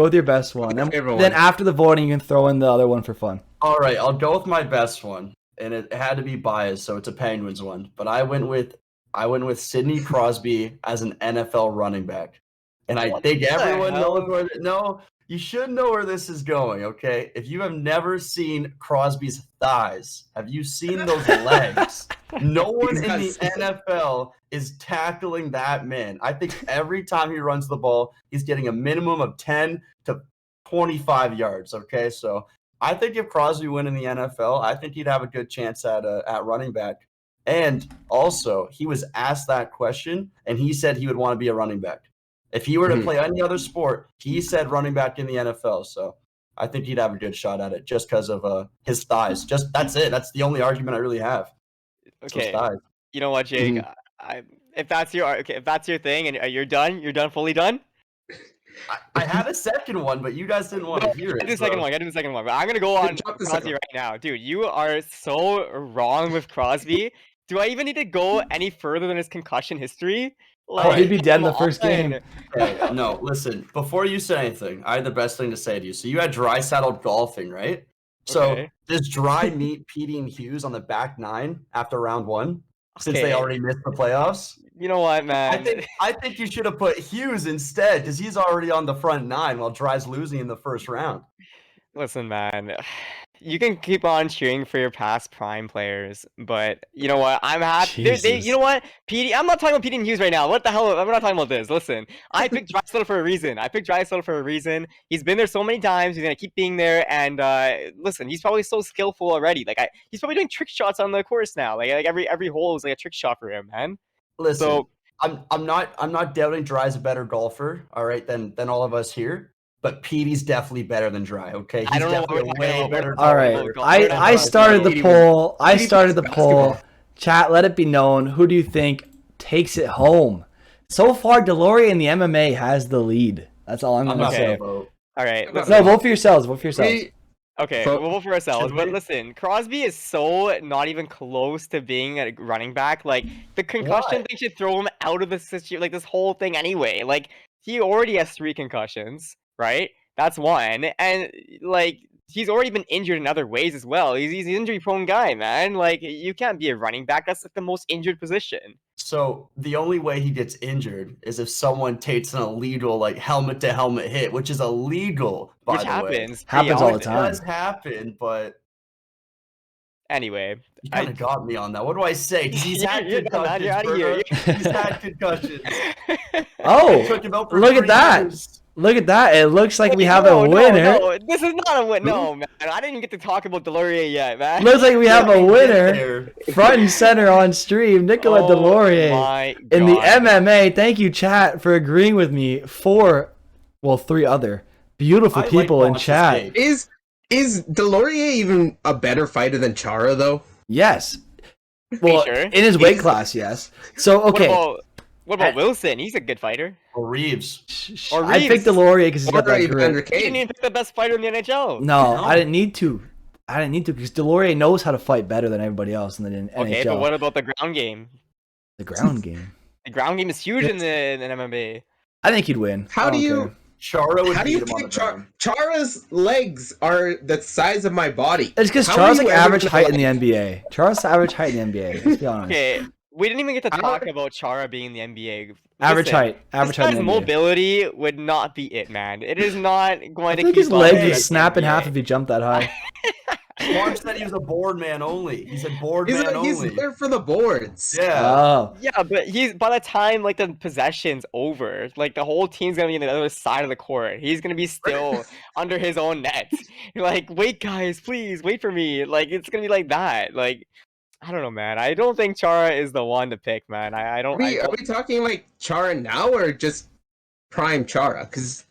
with your best one. Then after the voting, you can throw in the other one for fun. All right, I'll go with my best one, and it had to be biased, so it's a Penguins one. But I went with Sidney Crosby as an NFL running back, and I think everyone knows where. No, you should know where this is going. Okay, if you have never seen Crosby's thighs, have you seen those legs? No one in the NFL is tackling that man. I think every time he runs the ball, he's getting a minimum of 10 to 25 yards. Okay, so I think if Crosby went in the NFL, I think he'd have a good chance at running back. And also, he was asked that question, and he said he would want to be a running back. If he were to play any other sport, he said running back in the NFL. So I think he'd have a good shot at it just because of his thighs. Just that's it. That's the only argument I really have. Okay. You know what, Jake? If that's your thing, and you're done, fully done. I had a second one, but you guys didn't want to hear it. I did the second one. But I'm gonna go on Crosby right now, dude. You are so wrong with Crosby. Do I even need to go any further than his concussion history? He'd be dead in the first game. Okay, no, listen. Before you say anything, I had the best thing to say to you. So you had Draisaitl golfing, right? So does Dry meet Petey and Hughes on the back nine after round one since they already missed the playoffs? You know what, man? I think you should have put Hughes instead because he's already on the front nine while Dry's losing in the first round. Listen, man. You can keep on cheering for your past prime players, but you know what? I'm happy. You know what, Petey? I'm not talking about Petey and Hughes right now. What the hell? I'm not talking about this. Listen, I picked Draisaitl for a reason. He's been there so many times. He's gonna keep being there. And listen, he's probably so skillful already. He's probably doing trick shots on the course now. Like every hole is like a trick shot for him, man. Listen, so, I'm not doubting Dry's a better golfer. All right, than all of us here. But Petey's definitely better than Dry, okay? He's definitely a way better. All right. I started the poll. Chat, let it be known. Who do you think takes it home? So far, Deloria in the MMA has the lead. That's all I'm going to say. All right. No, vote for yourselves. Okay, So- we'll vote for ourselves. Should But we? listen, Crosby is so not even close to being a running back. Like the concussion Why? thing should throw him out of the situation. Like this whole thing anyway. Like he already has 3 concussions, right? That's one, and like he's already been injured in other ways as well. He's an injury prone guy, man. Like you can't be a running back. That's like the most injured position. So the only way he gets injured is if someone takes an illegal like helmet to helmet hit, which is illegal, by Which the way. happens. Happens all the It time. does happen, but Anyway, you kind of got me on that. What do I say? 'Cause he's had You're done, man. concussions. You're outta here. Berta. He's had concussions. Oh, Took him out for look at 3 that. years. Look at that. It looks like we Okay, have no, a no, winner. No, this is not a win. No, man. I didn't even get to talk about Deloria yet, man. Looks like we have a Let me get winner. there. Front and center on stream, Nicola Oh Deloria. my In the God. MMA, thank you, chat, for agreeing with me. 3 other beautiful I like people in Boss's chat. take. Is Deloria even a better fighter than Chara though? Yes. Well, sure? in his weight class, yes. So, okay. What about Wilson? He's a good fighter. Or Reeves. Or I picked Reeves. Deloria because he's Or got that Evander grip. He didn't Kane? even pick the best fighter in the NHL. No, No. I didn't need to. Because Deloria knows how to fight better than everybody else in the NHL. Okay, but what about the ground game? The ground game. The ground game is huge in MMA. I think he'd win. How I do don't you- care. Chara would How do beat you him on the pick ground. Chara's legs are the size of my body? It's because How Charles are like you ever average gonna, height in like- the NBA. Charles average height in the NBA. Let's be honest. Okay, we didn't even get to I talk don't- about Chara being in the NBA. Average Listen, height. Average This height guy's in the NBA. mobility would not be it, man. It is not going I to think keep his up leg with would the snap in half NBA. if he jumped that high. Mark said he was a board man only. He said board He's, man he's only. there for the boards. Yeah. Oh. Yeah, but he's by the time like the possession's over, like the whole team's gonna be on the other side of the court. He's gonna be still under his own net. You're like, wait, guys, please wait for me. Like it's gonna be like that. Like I don't know, man. I don't think Chara is the one to pick, man. I Are don't. we, are we talking like Chara now or just prime Chara? Because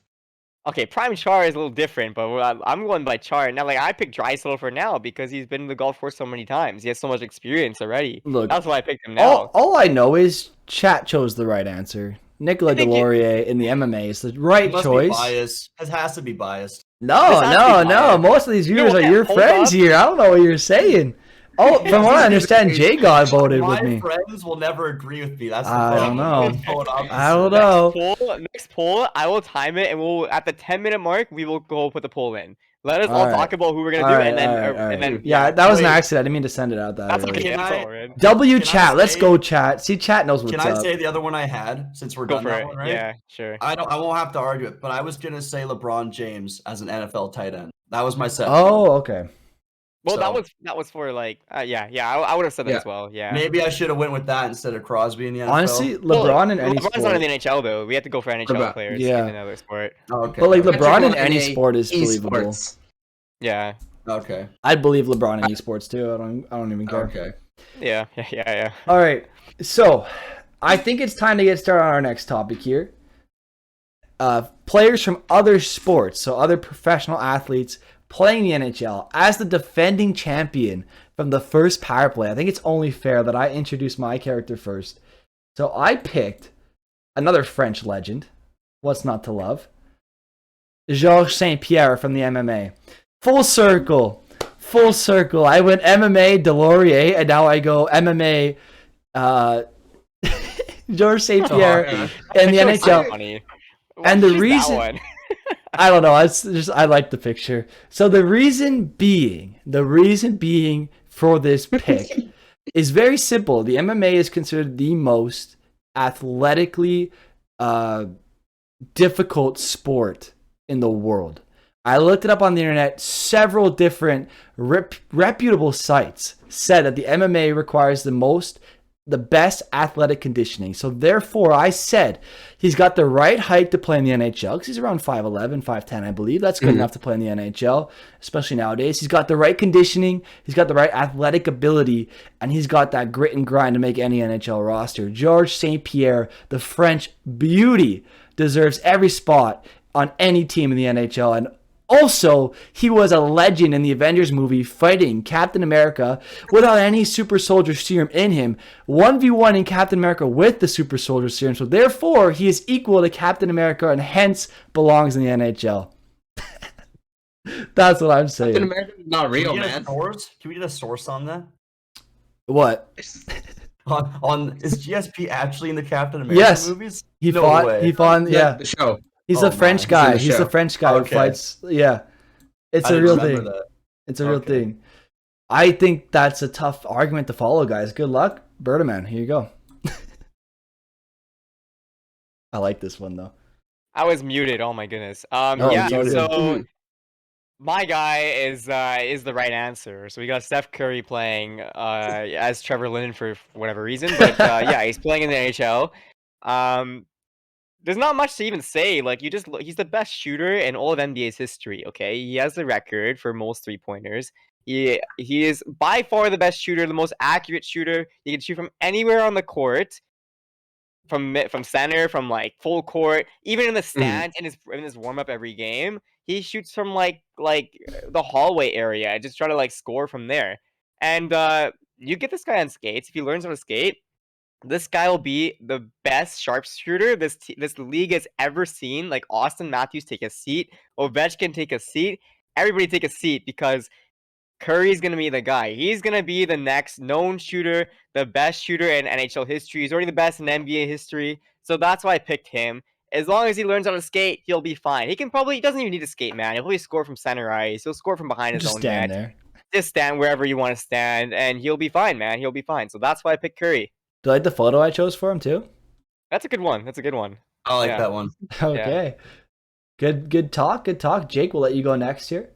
Okay, Prime Chara is a little different, but I'm going by Chara now. Like I picked Drysdale for now because he's been in the golf course so many times. He has so much experience already. Look, That's why I picked him now. all I know is chat chose the right answer. Nicola I think Deloria in the MMA is the right Must choice. be biased. It has to be biased. No, This has to no, be no. biased. Most of these viewers know are what? your Hold friends up. here. I don't know what you're saying. Oh, from what I understand, Jay God voted My with me. friends will never agree with me. That's the I don't problem. know. It's going opposite. I don't know. Next poll, I will time it, and we'll at the 10-minute mark we will go put the poll in. Let us all Alright. talk about who we're gonna do, Alright, and then alright, alright. and then Yeah, that was an Wait. accident. I didn't mean to send it out that that's early. okay. Can That's I- alright. W Can I chat. Let's say- go chat. See, chat knows what's Can I up. say the other one I had since we're Go done for that it. one, right? Yeah, sure. I won't have to argue it, but I was gonna say LeBron James as an NFL tight end. That was my set. Oh, okay. Well, So- that was for like I would have said that Yeah. as well. Yeah. Maybe I should have went with that instead of Crosby in the NFL. Honestly, Well, LeBron in any LeBron's sport. not in the NHL though. We have to go for NHL About- players Yeah. in another sport. Oh, okay. But like okay. LeBron in Esports. any sport is believable. Esports. Yeah. Okay. I'd believe LeBron in esports too. I don't even care. Okay. Yeah. All right. So, I think it's time to get started on our next topic here. Players from other sports, so other professional athletes playing the NHL as the defending champion from the first power play. I think it's only fair that I introduce my character first. So I picked another French legend. What's not to love? Georges St-Pierre from the MMA. Full circle. Full circle. I went MMA Deloria, and now I go MMA Georges St-Pierre Oh, and the That was so NHL. funny. And Why the choose that reason- one? I don't know. I like the picture. So the reason being for this pick is very simple. The MMA is considered the most athletically difficult sport in the world. I looked it up on the internet. Several different reputable sites said that the MMA requires the best athletic conditioning. So therefore, I said he's got the right height to play in the NHL because he's around 5'11", 5'10", I believe. That's good enough to play in the NHL, especially nowadays. He's got the right conditioning, he's got the right athletic ability, and he's got that grit and grind to make any NHL roster. Georges St-Pierre, the French beauty, deserves every spot on any team in the NHL. And also, he was a legend in the Avengers movie fighting Captain America without any super soldier serum in him. 1v1 in Captain America with the super soldier serum. So therefore, he is equal to Captain America and hence belongs in the NHL. That's what I'm Captain saying. America is not Can real, we get man. a source? Can we get a source on that? What? Is GSP actually in the Captain America Yes. movies? He No fought. way. He fought. Yeah. The show. He's Oh a French my. He's in guy. the He's the show. French guy who Okay. fights. Yeah. It's I a didn't real remember thing. that. It's a real Okay. thing. I think that's a tough argument to follow, guys. Good luck. Berdaman, here you go. I like this one, though. I was muted. Oh my goodness. Oh, Yeah. it's all good. So my guy is the right answer. So we got Steph Curry playing as Trevor Linden for whatever reason, but yeah, he's playing in the NHL. There's not much to even say. Like he's the best shooter in all of NBA's history. Okay, he has the record for most 3-pointers. He is by far the best shooter, the most accurate shooter. He can shoot from anywhere on the court, from center, from like full court, even in the stands in his warm up every game. He shoots from like the hallway area and just try to like score from there. And you get this guy on skates. If he learns how to skate, this guy will be the best sharpshooter this league has ever seen. Like Austin Matthews, take a seat. Ovechkin, take a seat. Everybody take a seat because Curry's gonna be the guy. He's gonna be the next known shooter, the best shooter in NHL history. He's already the best in NBA history, so that's why I picked him. As long as he learns how to skate, he'll be fine. He doesn't even need to skate, man. He'll probably score from center ice. He'll score from behind his Just own stand net. there. Just stand wherever you want to stand, and he'll be fine, man. He'll be fine. So that's why I picked Curry. Do you like the photo I chose for him, too? That's a good one. That's a good one. I like Yeah. that one. Okay. Good talk. Good talk. Jake, we'll let you go next here.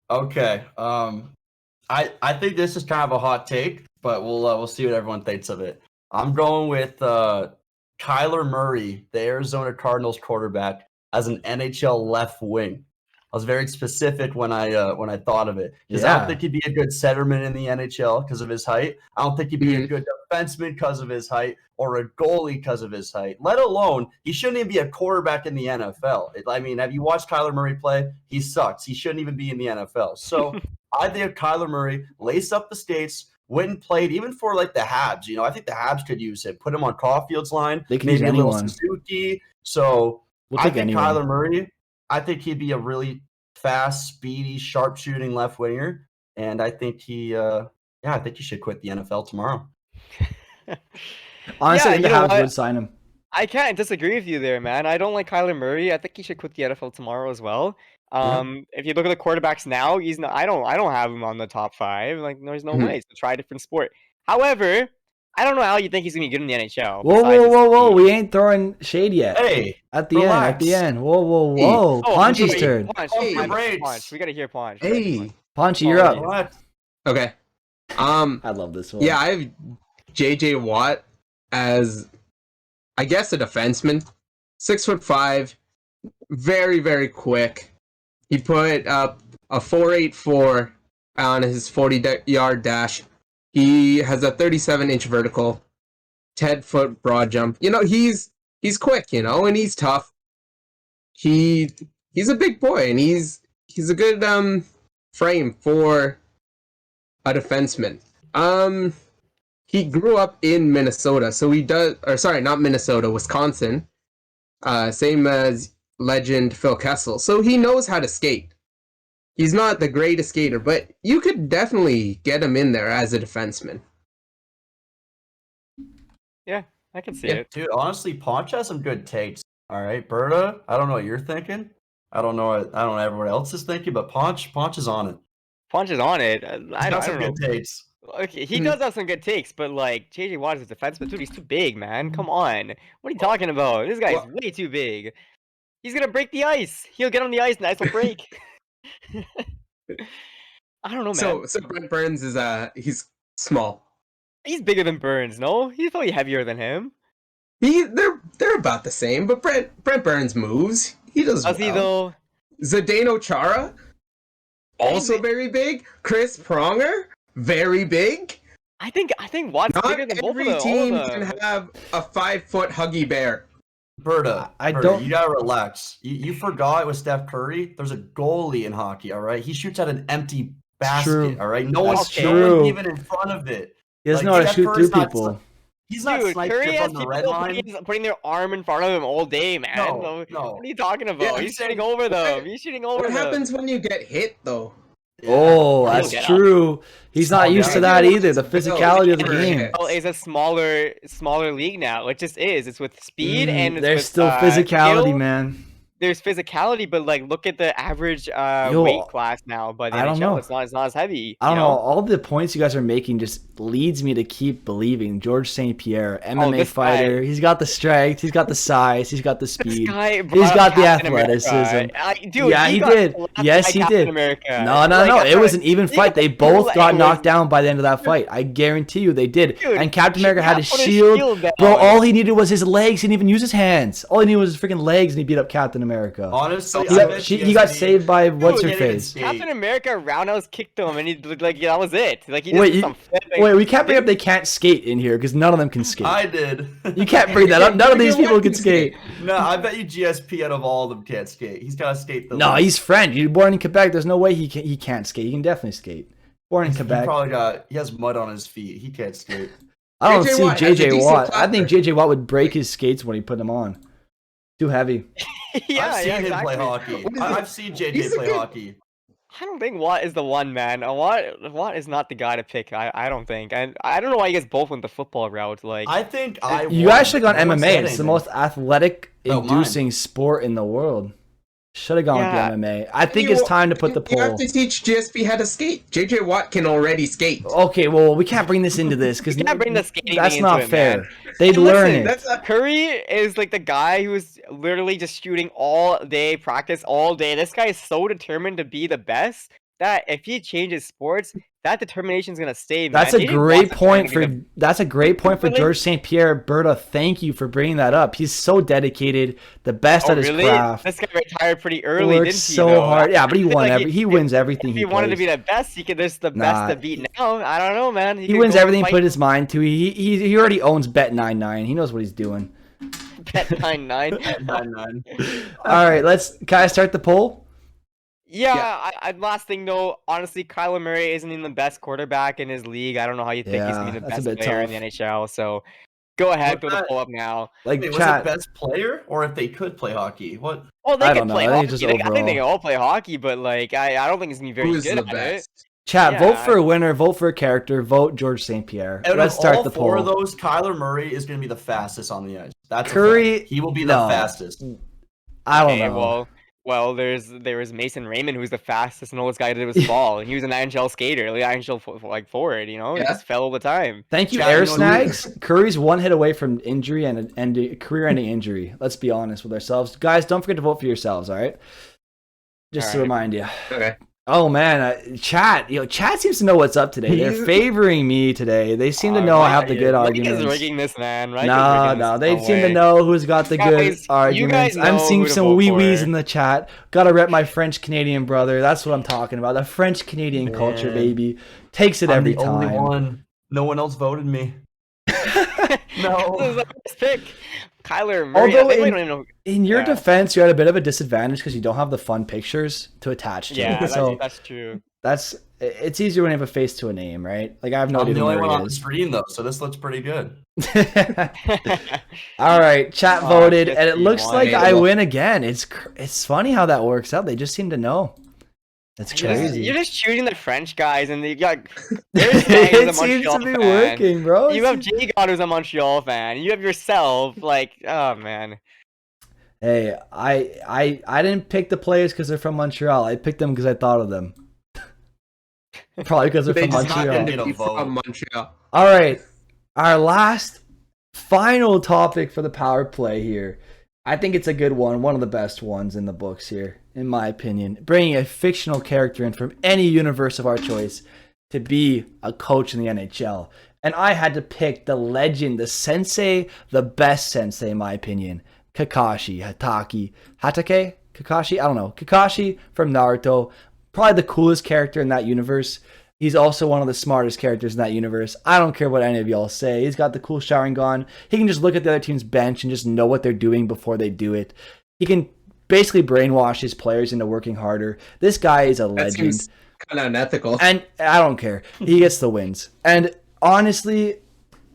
Okay. I think this is kind of a hot take, but we'll see what everyone thinks of it. I'm going with Kyler Murray, the Arizona Cardinals quarterback, as an NHL left wing. I was very specific when I thought of it because I Yeah. don't think he'd be a good centerman in the NHL because of his height. I don't think he'd be a good defenseman because of his height or a goalie because of his height. Let alone he shouldn't even be a quarterback in the NFL. I mean, have you watched Kyler Murray play? He sucks. He shouldn't even be in the NFL. So I think Kyler Murray laced up the skates, went and played even for like the Habs. You know, I think the Habs could use him. Put him on Caulfield's line. They can maybe use a little anyone. Suzuki. So We'll I take think anyone. Kyler Murray. I think he'd be a really fast, speedy, sharp shooting left winger, and I think I think he should quit the NFL tomorrow. Honestly, Yeah, the you know Habs what? would sign him. I can't disagree with you there, man. I don't like Kyler Murray. I think he should quit the NFL tomorrow as well. If you look at the quarterbacks now, he's not. I don't have him on the top 5. Like, there's no way. So try a different sport. However, I don't know how you think he's gonna be good in the NHL. Whoa, besides his whoa. speed. We ain't throwing shade yet. Hey, At the relax. end. Whoa. Oh, Paunchy's wait, turn. Paunch, Pump your Paunch, brakes. Paunch. We gotta hear Paunch. Hey. Paunchy, you're up. What? Okay. I love this one. Yeah, I have JJ Watt as, I guess, a defenseman. 6'5", very, very quick. He put up a 4.84 on his 40-yard dash. He has a 37-inch vertical, 10-foot broad jump. You know, he's quick, you know, and he's tough. He's a big boy, and he's a good frame for a defenseman. He grew up in Minnesota, so he does, or sorry, not Minnesota, Wisconsin. Same as legend Phil Kessel. So he knows how to skate. He's not the greatest skater, but you could definitely get him in there as a defenseman. Yeah, I can see Yeah. it. Dude, honestly, Ponch has some good takes. All right, Berta, I don't know what you're thinking. I don't know what everyone else is thinking, but Ponch is on it. Paunch is on it. He's I got don't some know. good takes. Okay, he does have some good takes, but like JJ Watt is a defenseman, dude. He's too big, man. Come on, what are you talking about? This guy's way too big. He's gonna break the ice. He'll get on the ice and the ice will break. I don't know, man. So Brent Burns is he's small. He's bigger than Burns, no? He's probably heavier than him. They're about the same, but Brent Burns moves. He does Does he though? Zdeno Chara, also very big. Chris Pronger, very big. I think Watt's Not bigger than both of every them. team all of can them. have a 5-foot huggy bear. Berta, I Berta, don't- You gotta relax. You forgot with Steph Curry. There's a goalie in hockey. All right, he shoots at an empty basket. True. All right, no That's one's true. even in front of it. He doesn't Like, know how to Steph shoot Curry's through not people. He's not Dude, sniping Curry has from the red people line. putting their arm in front of him all day, man. No. What are you talking about? Yeah, He's I'm shooting saying- over them. He's shooting over What them. happens when you get hit, though? Oh, He'll that's get up. true. He's not Small used to guy. that either. The physicality of the Yeah. game. Well, it's a smaller league now. It just is. It's with speed and it's There's with, still physicality, skill. man. There's physicality, but like look at the average Yo, weight class now by the I don't NHL. know. It's not as heavy. I don't you know. All the points you guys are making just leads me to keep believing. George St. Pierre, MMA this fighter. guy- He's got the strength. He's got the size. He's got the This speed. guy He's brought got up the Captain athleticism. America. Dude, Yeah, he got did. slapped Yes, by he Captain did. America. No. Like, It was an even they fight. got They the both full got angle. knocked down by the end of that fight. I guarantee you they did. Dude, And Captain he America had his put his shield. shield down. Bro, all he needed was his legs. He didn't even use his hands. All he needed was his freaking legs, and he beat up Captain America. Honestly, He I got, bet he got GSP saved by what's her can't even face. skate. Captain America roundhouse kicked him, and he like that was it. Like he just Wait, did you- some flipping. Wait, we can't bring up they can't skate in here because none of them can skate. I did. You can't bring that up. None of these people can skate. No, I bet you GSP out of all of them can't skate. He's got to skate the No, least. he's French. You're born in Quebec. There's no way he can't skate. He can definitely skate. Born in He Quebec. he has mud on his feet. He can't skate. I don't JJ see Watt has a JJ decent Watt. I clapper. think JJ Watt would break his skates when he put them on. Too heavy. yeah, I've seen yeah, him play exactly. hockey. What is I've seen JJ He's a play good- hockey. I don't think Watt is the one, man. Watt is not the guy to pick. I don't think. And I don't know why you guys both went the football route. Like I think I. You won. guys should have gone No one MMA. said It's the anything. most athletic Oh, inducing sport in the world. Should have gone Yeah. with the MMA. I think it's time to put the You have poll. to teach GSP how to skate. JJ Watt can already skate. Okay, well, we can't bring this into this because You can't bring the skating that's thing not into it, fair. man. They'd And learn listen, it. That's Curry is like the guy who's literally just shooting all day, practice all day. This guy is so determined to be the best that if he changes sports, that determination's gonna stay. That's man. a He didn't great want to point try to for be that's a great point for Really? George St. Pierre. Berta, thank you for bringing that up. He's so dedicated, the best Oh, at his really? craft. This guy retired pretty early, Works didn't he? so though? hard. Yeah, but he won Like, he wins everything If he he wanted to plays. be the best, there's the Nah, best to beat now. I don't know, man. He could wins go everything he fight put his mind to. He already owns Bet99. He knows what he's doing. Bet 9-9. 9-9. All right, can I start the poll? Yeah, last thing though, honestly, Kyler Murray isn't even the best quarterback in his league. I don't know how you think he's gonna be Yeah, the that's a best bit player in tough. the NHL. So go ahead, What's throw the that? poll up now. Like Wait, was chat. it best player or if they could play hockey? What? Well, they I can don't know. play I think hockey. it's just I think they overall. can all play hockey, but like I don't think he's gonna be very who is good the at best? it. Chat, vote Yeah. for a winner, vote for a character, vote George St. Pierre. Out Let's of start all the four poll. of those, Kyler Murray is going to be the fastest on the ice. That's a Curry, fact. He will be the no. fastest. I don't Okay, know. well, there was Mason Raymond, who's the fastest, and all this guy did was fall, and he was an NHL skater, like NHL like forward, you know, he Yeah. just fell all the time. Thank you, Chat, Air you know what Snags. Curry's one hit away from injury and a career-ending injury. Let's be honest with ourselves, guys. Don't forget to vote for yourselves. All right, just to All right. remind you. Okay. Oh man, chat. Chat seems to know what's up today. They're favoring me today. They seem to know I have the good Mike is arguments. rigging this, man. Mike is No, rigging no, this. they No seem to way. know who's got the good Guys, you arguments. guys I'm know seeing who to some vote wee wees for. in the chat. Gotta rep my French Canadian brother. That's what I'm talking about. The French Canadian culture, Man. baby, takes it I'm every the only time. one. No one else voted me. No. This is the first pick. Kyler Murray. Although I think we in- don't even know. In your Yeah. defense, you're at a bit of a disadvantage because you don't have the fun pictures to attach to. Yeah, it. So that's true. it's easier when you have a face to a name, right? Like I have no I'm idea the who only one Murray on the is. screen though, so this looks pretty good. All right, chat Oh, voted, just and it you looks won. like I Debatable. win again. It's funny how that works out. They just seem to know. That's crazy. You're just shooting the French guys, and you got. There's guys who's a It seems Montreal to be fan. working, bro. You have Jay God, who's a Montreal fan. You have yourself, like, oh man. Hey, I didn't pick the players because they're from Montreal. I picked them because I thought of them. Probably because they're They from just not Montreal. gonna get a be vote. from Montreal. All right, our last, final topic for the power play here. I think it's a good one of the best ones in the books here, in my opinion. Bringing a fictional character in from any universe of our choice to be a coach in the NHL. And I had to pick the legend, the sensei, the best sensei, in my opinion. Kakashi, Hatake, Kakashi? I don't know. Kakashi from Naruto. Probably the coolest character in that universe. He's also one of the smartest characters in that universe. I don't care what any of y'all say. He's got the cool Sharingan. He can just look at the other team's bench and just know what they're doing before they do it. He can basically brainwash his players into working harder. This guy is a That legend. seems kind of unethical. And I don't care. He gets the wins. And honestly,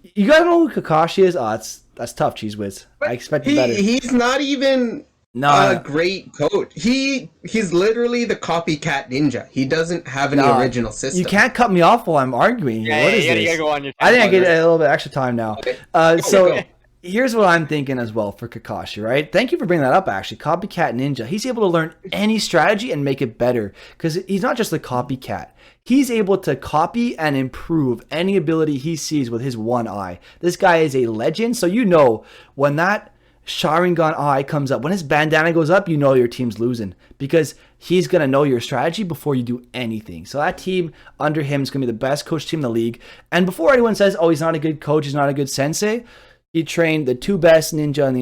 You guys know who Kakashi is? Oh, that's tough, Cheese Whiz. I expected better. He's not even No, a great coach. He's literally the copycat ninja. He doesn't have any no, original system. you can't cut me off while I'm arguing here. Yeah, What yeah, is you gotta this? go on your I think I time, get Hunter. a little bit extra time now. Okay. So Go. here's what I'm thinking as well for Kakashi, right? Thank you for bringing that up, actually. Copycat Ninja. He's able to learn any strategy and make it better because he's not just a copycat. He's able to copy and improve any ability he sees with his one eye. This guy is a legend. So you know when that Sharingan eye comes up, when his bandana goes up, you know your team's losing because he's going to know your strategy before you do anything. So that team under him is going to be the best coach team in the league. And before anyone says, oh, he's not a good coach, he's not a good sensei, he trained the two best ninja in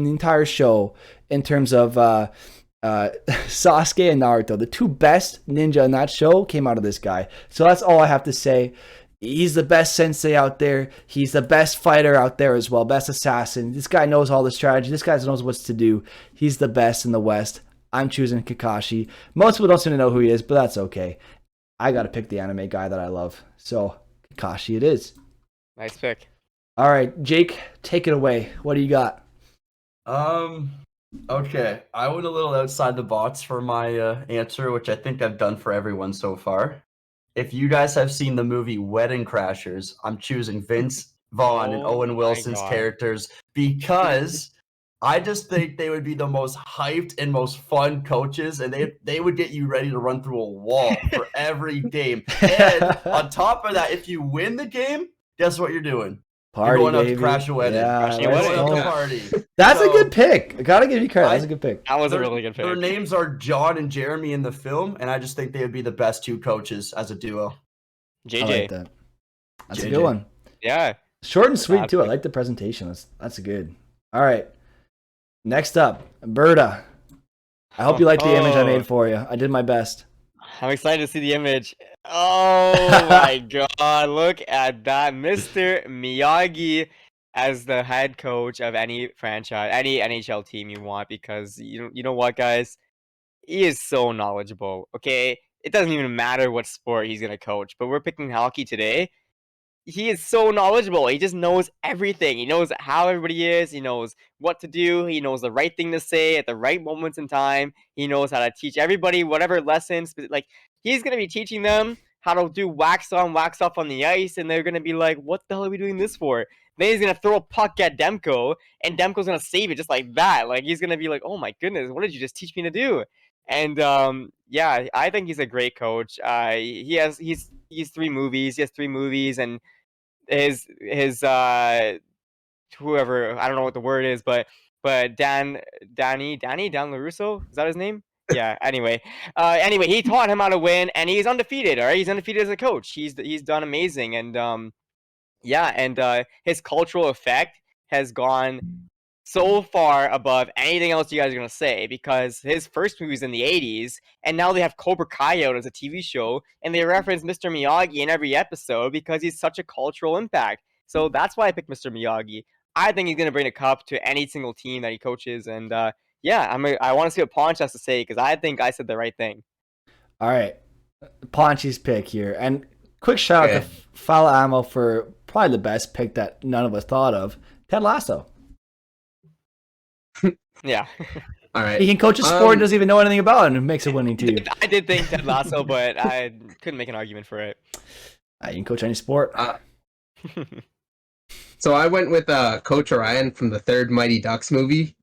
the entire show in terms of Sasuke and Naruto. The two best ninja in that show came out of this guy. So that's all I have to say. He's the best sensei out there. He's the best fighter out there as well. Best assassin. This guy knows all the strategy. This guy knows what to do. He's the best in the West. I'm choosing Kakashi. Most people don't seem to know who he is, but that's okay. I got to pick the anime guy that I love. So Kakashi it is. Nice pick. All right, Jake, take it away. What do you got? Okay, I went a little outside the box for my answer, which I think I've done for everyone so far. If you guys have seen the movie Wedding Crashers, I'm choosing Vince Vaughn and Oh Owen my Wilson's God. characters because I just think they would be the most hyped and most fun coaches, and they would get you ready to run through a wall for every game. And on top of that, if you win the game, guess what you're doing? Party, You're going out baby. to crash a wedding. Yeah, Crashing a let's wedding. Going out go. to party. That's a So- good pick. I gotta give you credit. That's a good pick. That was a Their- really good pick. Their names are John and Jeremy in the film, and I just think they would be the best two coaches as a duo. I JJ. like that. That's a JJ. good one. Yeah. Short and sweet Bad too. I pick. like the presentation. That's good. All right. Next up, Berta. I hope you like the image I made for you. I did my best. I'm excited to see the image. Oh my god, look at that. Mr. Miyagi as the head coach of any franchise, any NHL team you want, because you know what, guys? He is so knowledgeable, okay? It doesn't even matter what sport he's going to coach, but we're picking hockey today. He is so knowledgeable. He just knows everything. He knows how everybody is. He knows what to do. He knows the right thing to say at the right moments in time. He knows how to teach everybody whatever lessons. Like, he's going to be teaching them how to do wax on, wax off on the ice, and they're going to be like, what the hell are we doing this for? Then he's going to throw a puck at Demko, and Demko's going to save it just like that. Like, he's going to be like, oh my goodness, what did you just teach me to do? And yeah, I think he's a great coach. He's three movies. He has three movies, and his whoever, I don't know what the word is, but Dan LaRusso, is that his name? Yeah. Anyway, he taught him how to win, and he's undefeated. All right, he's undefeated as a coach. He's done amazing, and yeah, and his cultural effect has gone so far above anything else you guys are gonna say, because his first movie was in the 80s, and now they have Cobra Kai out as a TV show, and they reference Mr. Miyagi in every episode because he's such a cultural impact. So that's why I picked Mr. Miyagi. I think he's gonna bring a cup to any single team that he coaches, and yeah, I want to see what Ponch has to say because I think I said the right thing. All right. Ponchi's pick here. And quick shout out Okay. to Fala Ammo for probably the best pick that none of us thought of. Ted Lasso. Yeah. All right. He can coach a sport he doesn't even know anything about and it makes a winning team. I did think Ted Lasso, but I couldn't make an argument for it. You can coach any sport. So I went with Coach Orion from the third Mighty Ducks movie.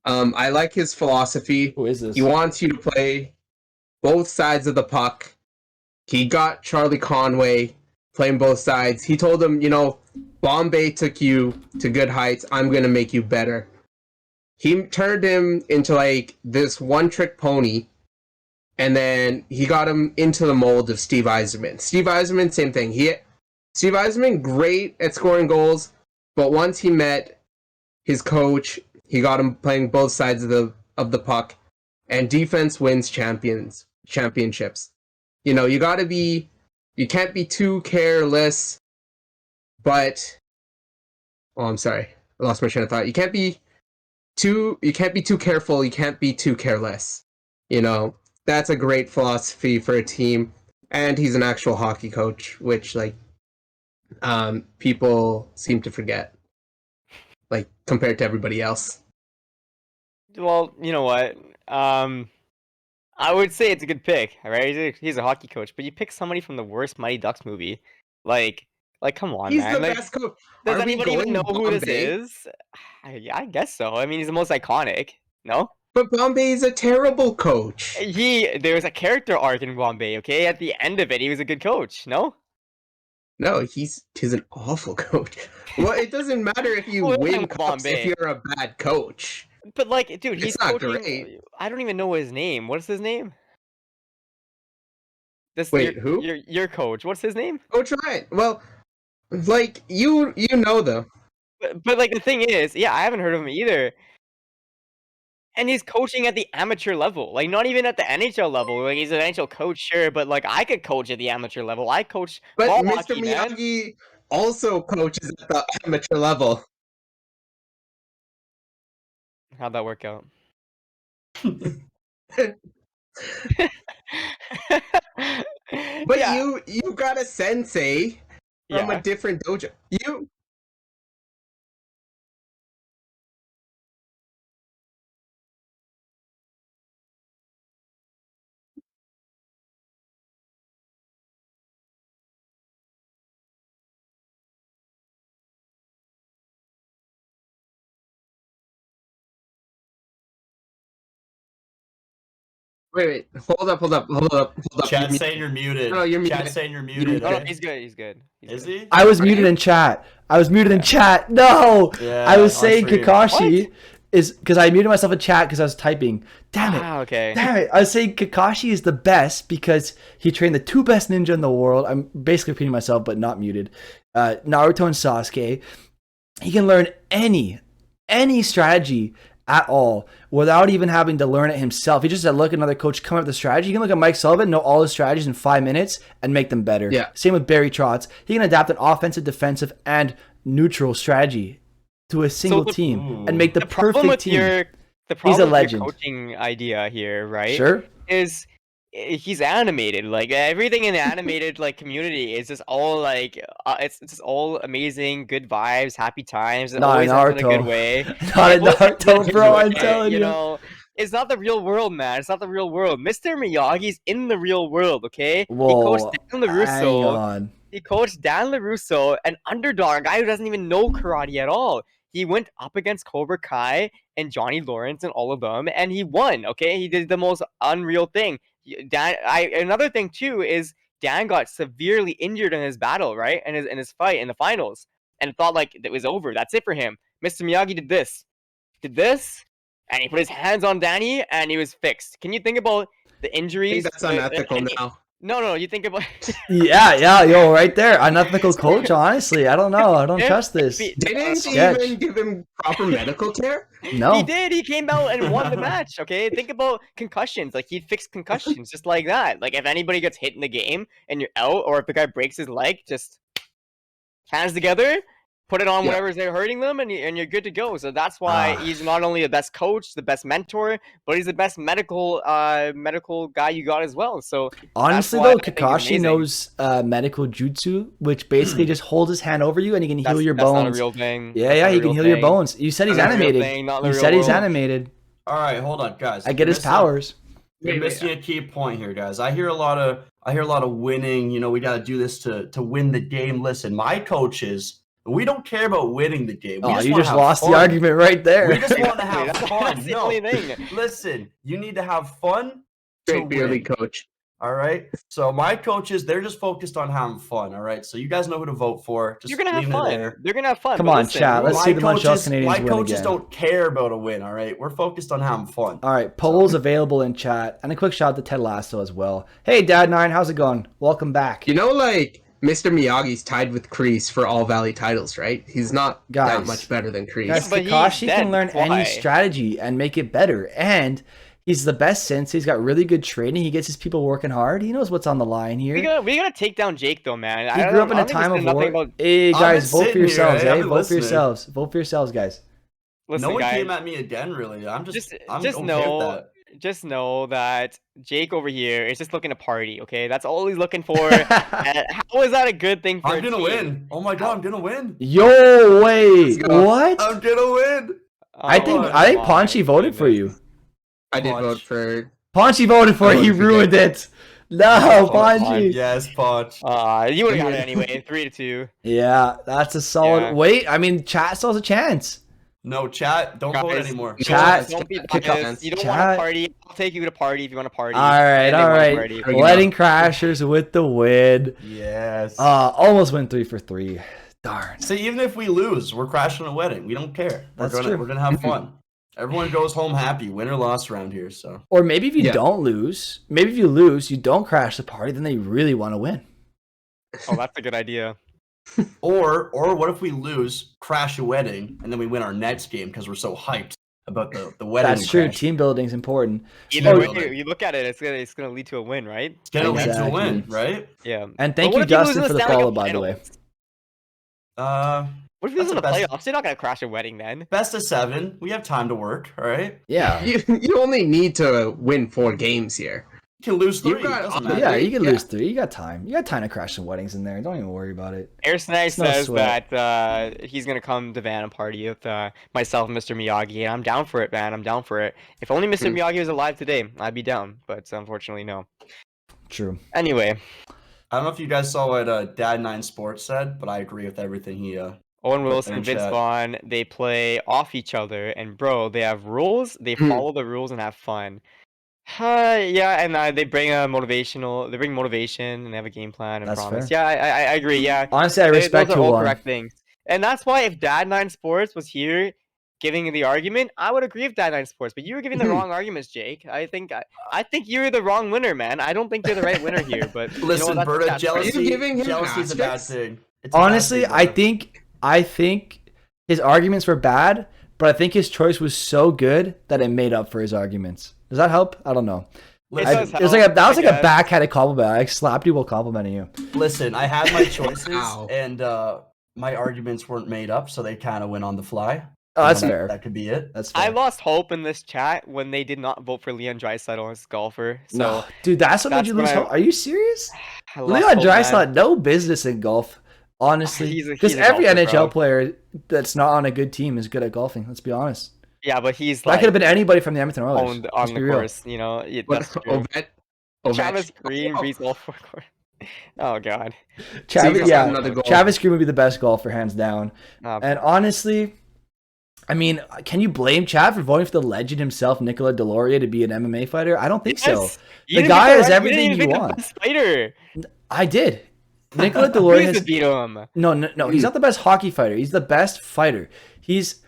I like his philosophy. Who is this? He wants you to play both sides of the puck. He got Charlie Conway playing both sides. He told him, Bombay took you to good heights. I'm going to make you better. He turned him into like this one-trick pony, and then he got him into the mold of Steve Yzerman. Steve Yzerman, same thing. Steve Yzerman, great at scoring goals, but once he met his coach, he got him playing both sides of the puck, and defense wins championships. You can't be too careless, but I'm sorry, I lost my train of thought. You can't be too careful, you can't be too careless. That's a great philosophy for a team, and he's an actual hockey coach, which people seem to forget, like compared to everybody else. Well, you know what? I would say it's a good pick, right? He's a hockey coach, but you pick somebody from the worst Mighty Ducks movie. Like, come on, He's man. the Like, best coach. does Are we anybody even going know who this Bombay? is? I guess so. I mean, he's the most iconic. No? But Bombay is a terrible coach. There was a character arc in Bombay, okay? At the end of it, he was a good coach, no? No, he's an awful coach. Well, it doesn't matter if you Well, win with cups if Bombay. you're a bad coach. But like, dude, he's It's not coaching. great. I don't even know his name. What's his name? Wait, who? Your coach. What's his name? Coach Ryan. Well, like you know them. But like the thing is, yeah, I haven't heard of him either. And he's coaching at the amateur level, like not even at the NHL level. Like he's an NHL coach, sure, but like I could coach at the amateur level. I coach But ball Mr. hockey, man. Miyagi also coaches at the amateur level. How'd that work out? But yeah. you got a sensei from Yeah. a different dojo. You wait, hold up. Chat saying you're muted. No, you're Chat muted. saying you're muted. No, okay? he's good. He's good. Is he? I was Are muted you? in chat. No, Yeah, I was on saying stream. Kakashi is because I muted myself in chat because I was typing. Damn it. Okay. Damn it. I was saying Kakashi is the best because he trained the two best ninja in the world. I'm basically repeating myself, but not muted. Naruto and Sasuke. He can learn any strategy at all without even having to learn it himself. He just had to look at another coach come up with the strategy. You can look at Mike Sullivan, know all his strategies in 5 minutes and make them better. Yeah. Same with Barry Trotz. He can adapt an offensive, defensive, and neutral strategy to a single team and make the problem perfect with team. the problem with legend. your coaching idea here, right? Sure. Is he's animated. Like everything in the animated like community is just all like it's just all amazing, good vibes, happy times. It Not always in ends in a good Naruto. way. Not in It always ends in a Naruto, good bro. I'm way, telling you. know, it's not the real world, man. It's not the real world. Mr. Miyagi's in the real world, okay? Whoa, he coached Dan hang LaRusso. on. He coached Dan LaRusso, an underdog, a guy who doesn't even know karate at all. He went up against Cobra Kai and Johnny Lawrence and all of them, and he won. Okay, he did the most unreal thing. Another thing too is Dan got severely injured in his battle, right? In his fight in the finals, and thought like it was over. That's it for him. Mr. Miyagi did this, and he put his hands on Danny, and he was fixed. Can you think about the I think injuries? that's unethical now. No. You think about Yeah, yo, right there. Unethical coach, honestly. I don't know. I don't trust this. Didn't Sketch. even give him proper medical care? No. He did. He came out and won the match. Okay, think about concussions. Like he fixed concussions just like that. Like if anybody gets hit in the game and you're out, or if the guy breaks his leg, just hands together, put it on Yeah. whatever's hurting them, and you're good to go. So that's why he's not only the best coach, the best mentor, but he's the best medical guy you got as well. So Honestly, why though, I think he's Kakashi amazing. knows medical jutsu, which basically just holds his hand over you and he can heal your that's bones. not a real thing. Yeah, That's not a he can real heal your thing. bones. You said he's Not a real animated. thing, not in the You real said he's world. animated. All right, hold on, guys. I get his Missing- powers. You're missing a key point here, guys. I hear a lot of winning. You know, we got to do this to win the game. Listen, my coaches, we don't care about winning the game. We Oh, you wanna just have lost the fun. argument right there. We just want to have That's fun. the No, only thing. listen, you need to have fun to Great beer win. league coach. All right. So my coaches, they're just focused on having fun. All right. So you guys know who to vote for. Just You're gonna have leave it fun. there. They're gonna have fun. Come but on, listen, chat. Let's see the Montreal Canadiens my win coaches again. don't care about a win. All right. We're focused on having fun. All right, polls available in chat. And a quick shout out to Ted Lasso as well. Hey, Dad9, how's it going? Welcome back. You know, like Mr. Miyagi's tied with Kreese for all Valley titles, right? He's not that Guys. much better than Kreese. Guys, but he's Kakashi dead. can learn Why? any strategy and make it better. And he's the best since he's got really good training. He gets his people working hard. He knows what's on the line here. we gotta take down Jake though, man. He grew up in a time of war. Hey, I've guys, been vote for sitting yourselves, here, I've eh? been Vote for listening. yourselves. Vote for yourselves, guys. Listen, No one guys, came at me again, really. I'm just okay know with that. just know that Jake over here is just looking to party. Okay, that's all he's looking for. And how is that a good thing for I'm a gonna team? win. Oh my god, I'm gonna win. Yo, wait, go. what? I'm gonna win. I think my Paunchy voted for you. I did Punch. vote for. Paunchy voted for I it. He voted for ruined it. No, Paunchy. Yes, Punch. You would have got it anyway. 3-2. Yeah, that's a solid. Yeah. Wait, I mean, chat still has a chance. No, chat. Don't vote Guys, anymore. Chat. Don't be Kick biased. off. You don't Chat. want to party. I'll take you to party if you want to party. All right, And they all wanna right. party. There you Wedding Crashers with the win. Yes. Almost went 3 for 3. Darn. See, even if we lose, we're crashing a wedding. We don't care. That's true. We're gonna have fun. Everyone goes home happy, win or loss around here. So, Or maybe if you Yeah. don't lose, maybe if you lose, you don't crash the party, then they really want to win. Oh, that's a good idea. or what if we lose, crash a wedding, and then we win our next game because we're so hyped about the wedding? That's we true. crashed? Team building's important. Either Oh, way you look at it, it's gonna lead to a win, right? It's gonna lead to a Exactly. win, right? Yeah. And But thank what you, if you lose Justin, in for the Stanley follow, Cup by the way. Finals? What if you lose in the That's the playoffs? They're not gonna crash a wedding then. Best of 7. We have time to work. All right. Yeah. You only need to win 4 games here. You can lose 3. You've got- Doesn't Yeah, matter. Yeah, you can Yeah. lose 3. You got time. You got time to crash some weddings in there. Don't even worry about it. Air Snag It's no says sweat. that he's gonna come to Van and party with myself and Mr. Miyagi, and I'm down for it, man. I'm down for it. If only Mr. Hmm. Miyagi was alive today, I'd be down. But unfortunately, no. True. Anyway, I don't know if you guys saw what Dad9 Sports said, but I agree with everything he. Owen Put Wilson, in Vince chat. Vaughn, they play off each other, and bro, they have rules. They Hmm. follow the rules and have fun. Yeah, and they bring motivation, and they have a game plan and That's promise. fair. Yeah, I agree. Yeah, Honestly, I respect those are who all won. correct things, and that's why if Dad9 Sports was here giving the argument, I would agree with Dad9 Sports. But you were giving the wrong arguments, Jake. I think you're the wrong winner, man. I don't think you're the right winner here. But Listen, you know, Berta, that's jealousy. Are you giving him Jealousy's a bad asterisks? thing. It's a bad Honestly, thing, I Berta. think his arguments were bad, but I think his choice was so good that it made up for his arguments. Does that help? I don't know. It Listen, does It was like help, that was I like a guess. backhanded compliment. I slapped you while complimenting you. Listen, I had my choices, Ow. and my arguments weren't made up, so they kind of went on the fly. Oh, that's That- fair. That could be it. That's fair. I lost hope in this chat when they did not vote for Leon Draisaitl as golfer. So No, dude, that's what made that's you when lose I- hope. Are you serious? I lost Leon hope, Draisaitl man. had no business in golf, honestly. He's a Because every golfer, NHL bro. player that's not on a good team is good at golfing. Let's be honest. Yeah, but he's That like could have been anybody from the Edmonton Oilers. owned Let's on be the real. course. You know, But that's true. Travis Green Oh, beats all 4 course. Oh god. Travis, Seager's yeah, got another goal. Travis Green would be the best golfer, hands down. Uh, And honestly, I mean, can you blame Chad for voting for the legend himself, Nicola Deloria, to be an MMA fighter? I don't think so. yes, you The didn't guy pick has right- everything didn't even you pick the want. best fighter. I did. Nicola Who Deloria used has to beat him? no. He's not the best hockey fighter. He's the best fighter. He's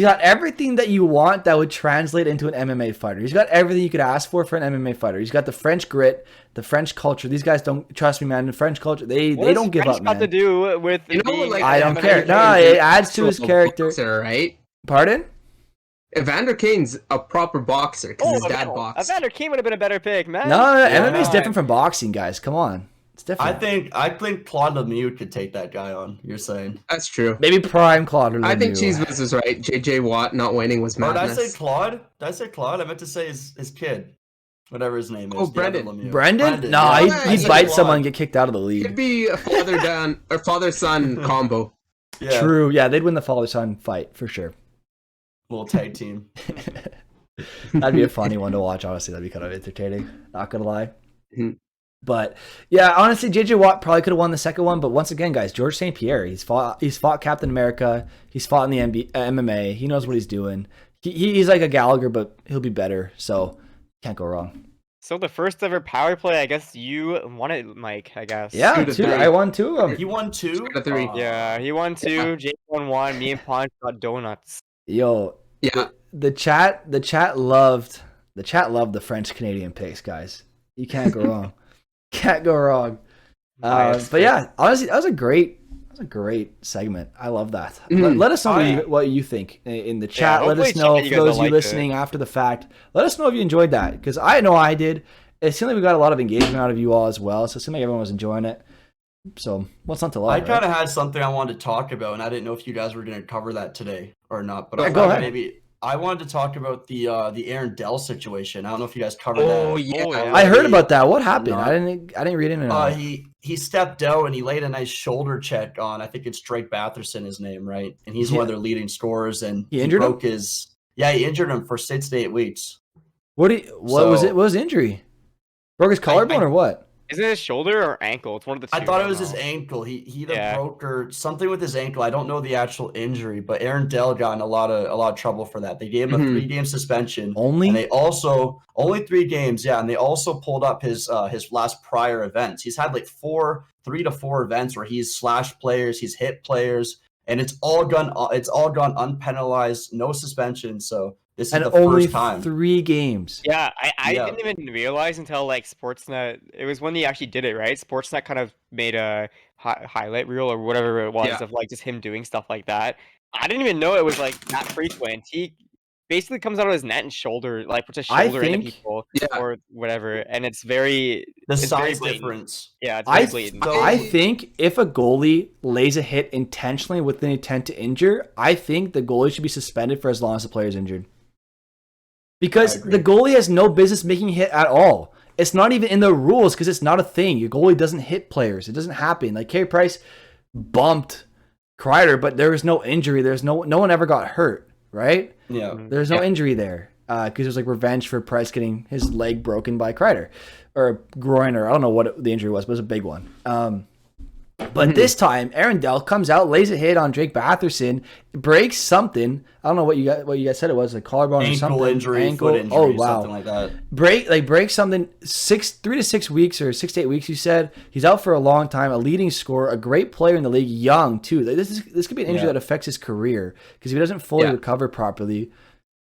got everything that you want that would translate into an MMA fighter. He's got everything you could ask for an MMA fighter. He's got the French grit, the French culture. These guys don't trust me, man. The French culture, they What does don't give French up, got man. to do with You know, being like, I an don't MMA care. No, fighter? it adds to his character. Boxer, right? Pardon? Evander Kane's a proper boxer because his dad boxed. Evander Kane would have been a better pick, man. No, Yeah. MMA is different from boxing, guys. Come on, it's different. I think Claude Lemieux could take that guy on. You're saying? That's true. Maybe prime Claude. I think Lemieux. Cheese was right. JJ Watt not winning was Or did I madness. say Claude? Did I say Claude? I meant to say his kid, whatever his name is. Oh, the other Brendan. Lemieux. Brendan? No, yeah. he'd, Yeah, he'd I bite said someone and Claude. get kicked out of the It'd league. be a father-son or father-son combo. Yeah, True. Yeah, they'd win the father-son fight for sure. little tag team. That'd be a funny one to watch. Honestly, that'd be kind of entertaining. Not gonna lie. Mhm. But yeah, honestly, JJ Watt probably could have won the second one. But once again, guys, George St. Pierre, he's fought Captain America. He's fought in the MMA. He knows what he's doing. He's like a Gallagher, but he'll be better. So can't go wrong. So the first ever power play, I guess you won it, Mike. I guess. Yeah, 2 to 2. 3. I won 2 of them. He won 2 out of 3. Aw. Yeah, he won 2. Yeah. Jake won 1. Me and Ponch got donuts. Yo, Yeah. the chat loved the French Canadian picks, guys. You can't go wrong. Can't go wrong. Biased But yeah, honestly, that was a great segment. I love that. Let us know what you think in the chat. Let us hopefully know chat, you for guys those of you liked it. listening after the fact. Let us know if you enjoyed that, because I know I did. It seemed like we got a lot of engagement out of you all as well. So it seemed like everyone was enjoying it. So what's not to love? I right? kind of had something I wanted to talk about, and I didn't know if you guys were going to cover that today or not. But Yeah, I go thought ahead. maybe I wanted to talk about the Aaron Dell situation. I don't know if you guys covered Oh that. yeah, yeah. I heard about that. What happened? Not- I didn't read into it. He stepped out and he laid a nice shoulder check on. I think it's Drake Batherson, his name, right? And he's one of their leading scorers. And He injured him? broke his. Yeah, he injured him for 6 to 8 weeks. What was it? So- What was the injury? Broke his collarbone or what? Is it his shoulder or ankle? It's one of the two. I thought it don't was his know. ankle. He either Yeah. broke or something with his ankle. I don't know the actual injury, but Aaron Dell got in a lot of trouble for that. They gave him a 3-game suspension. Only? And they also only 3 games, yeah. And they also pulled up his last prior events. He's had like 3 to 4 events where he's slashed players, he's hit players, and it's all gone unpenalized, no suspension. So this is And the only first time. 3 games. Yeah, I Yeah. didn't even realize until like Sportsnet. It was when he actually did it, right? Sportsnet kind of made a highlight reel or whatever it was Yeah. of like just him doing stuff like that. I didn't even know it was like that frequent. He basically comes out of his net and shoulder, like puts a I shoulder into think- people Yeah. or whatever, and it's very The it's very size blatant. difference. Yeah, it's very I blatant. I think if a goalie lays a hit intentionally with the intent to injure, I think the goalie should be suspended for as long as the player is injured. Because I agree. the goalie has no business making a hit at all. It's not even in the rules because it's not a thing. Your goalie doesn't hit players. It doesn't happen. Like Carey Price bumped Kreider, but there was no injury. There's no one ever got hurt, right? Yeah. There's no Yeah. injury there because it was like revenge for Price getting his leg broken by Kreider or groin, or I don't know what the injury was, but it was a big one. But this time, Aaron Dell comes out, lays a hit on Drake Batherson, breaks something. I don't know what you guys said it was, like collarbone or something. Ankle injury, foot injury, Oh wow! something like that. Break something. 3 to 6 weeks or 6 to 8 weeks. You said he's out for a long time. A leading scorer, a great player in the league, young too. This could be an injury that affects his career because if he doesn't fully recover properly,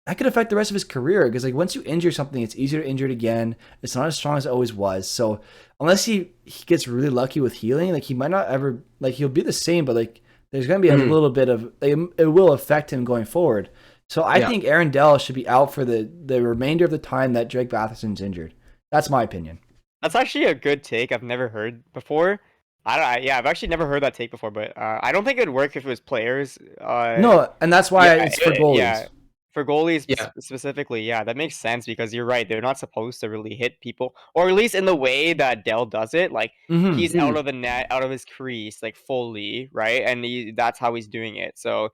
that could affect the rest of his career. Because like once you injure something, it's easier to injure it again. It's not as strong as it always was. So unless he gets really lucky with healing, like he might not ever like he'll be the same, but like there's going to be a little bit of it will affect him going forward. So I think Aaron Dell should be out for the remainder of the time that Drake Batherson's injured. That's my opinion. That's actually a good take. I've never heard before. I've actually never heard that take before, but I don't think it'd work if it was players. No, and that's why it's for goalies. Yeah, for goalies Yeah. specifically, yeah, that makes sense because you're right. They're not supposed to really hit people, or at least in the way that Dell does it. Like Mhm. he's out of the net, out of his crease, like fully, right? And that's how he's doing it. So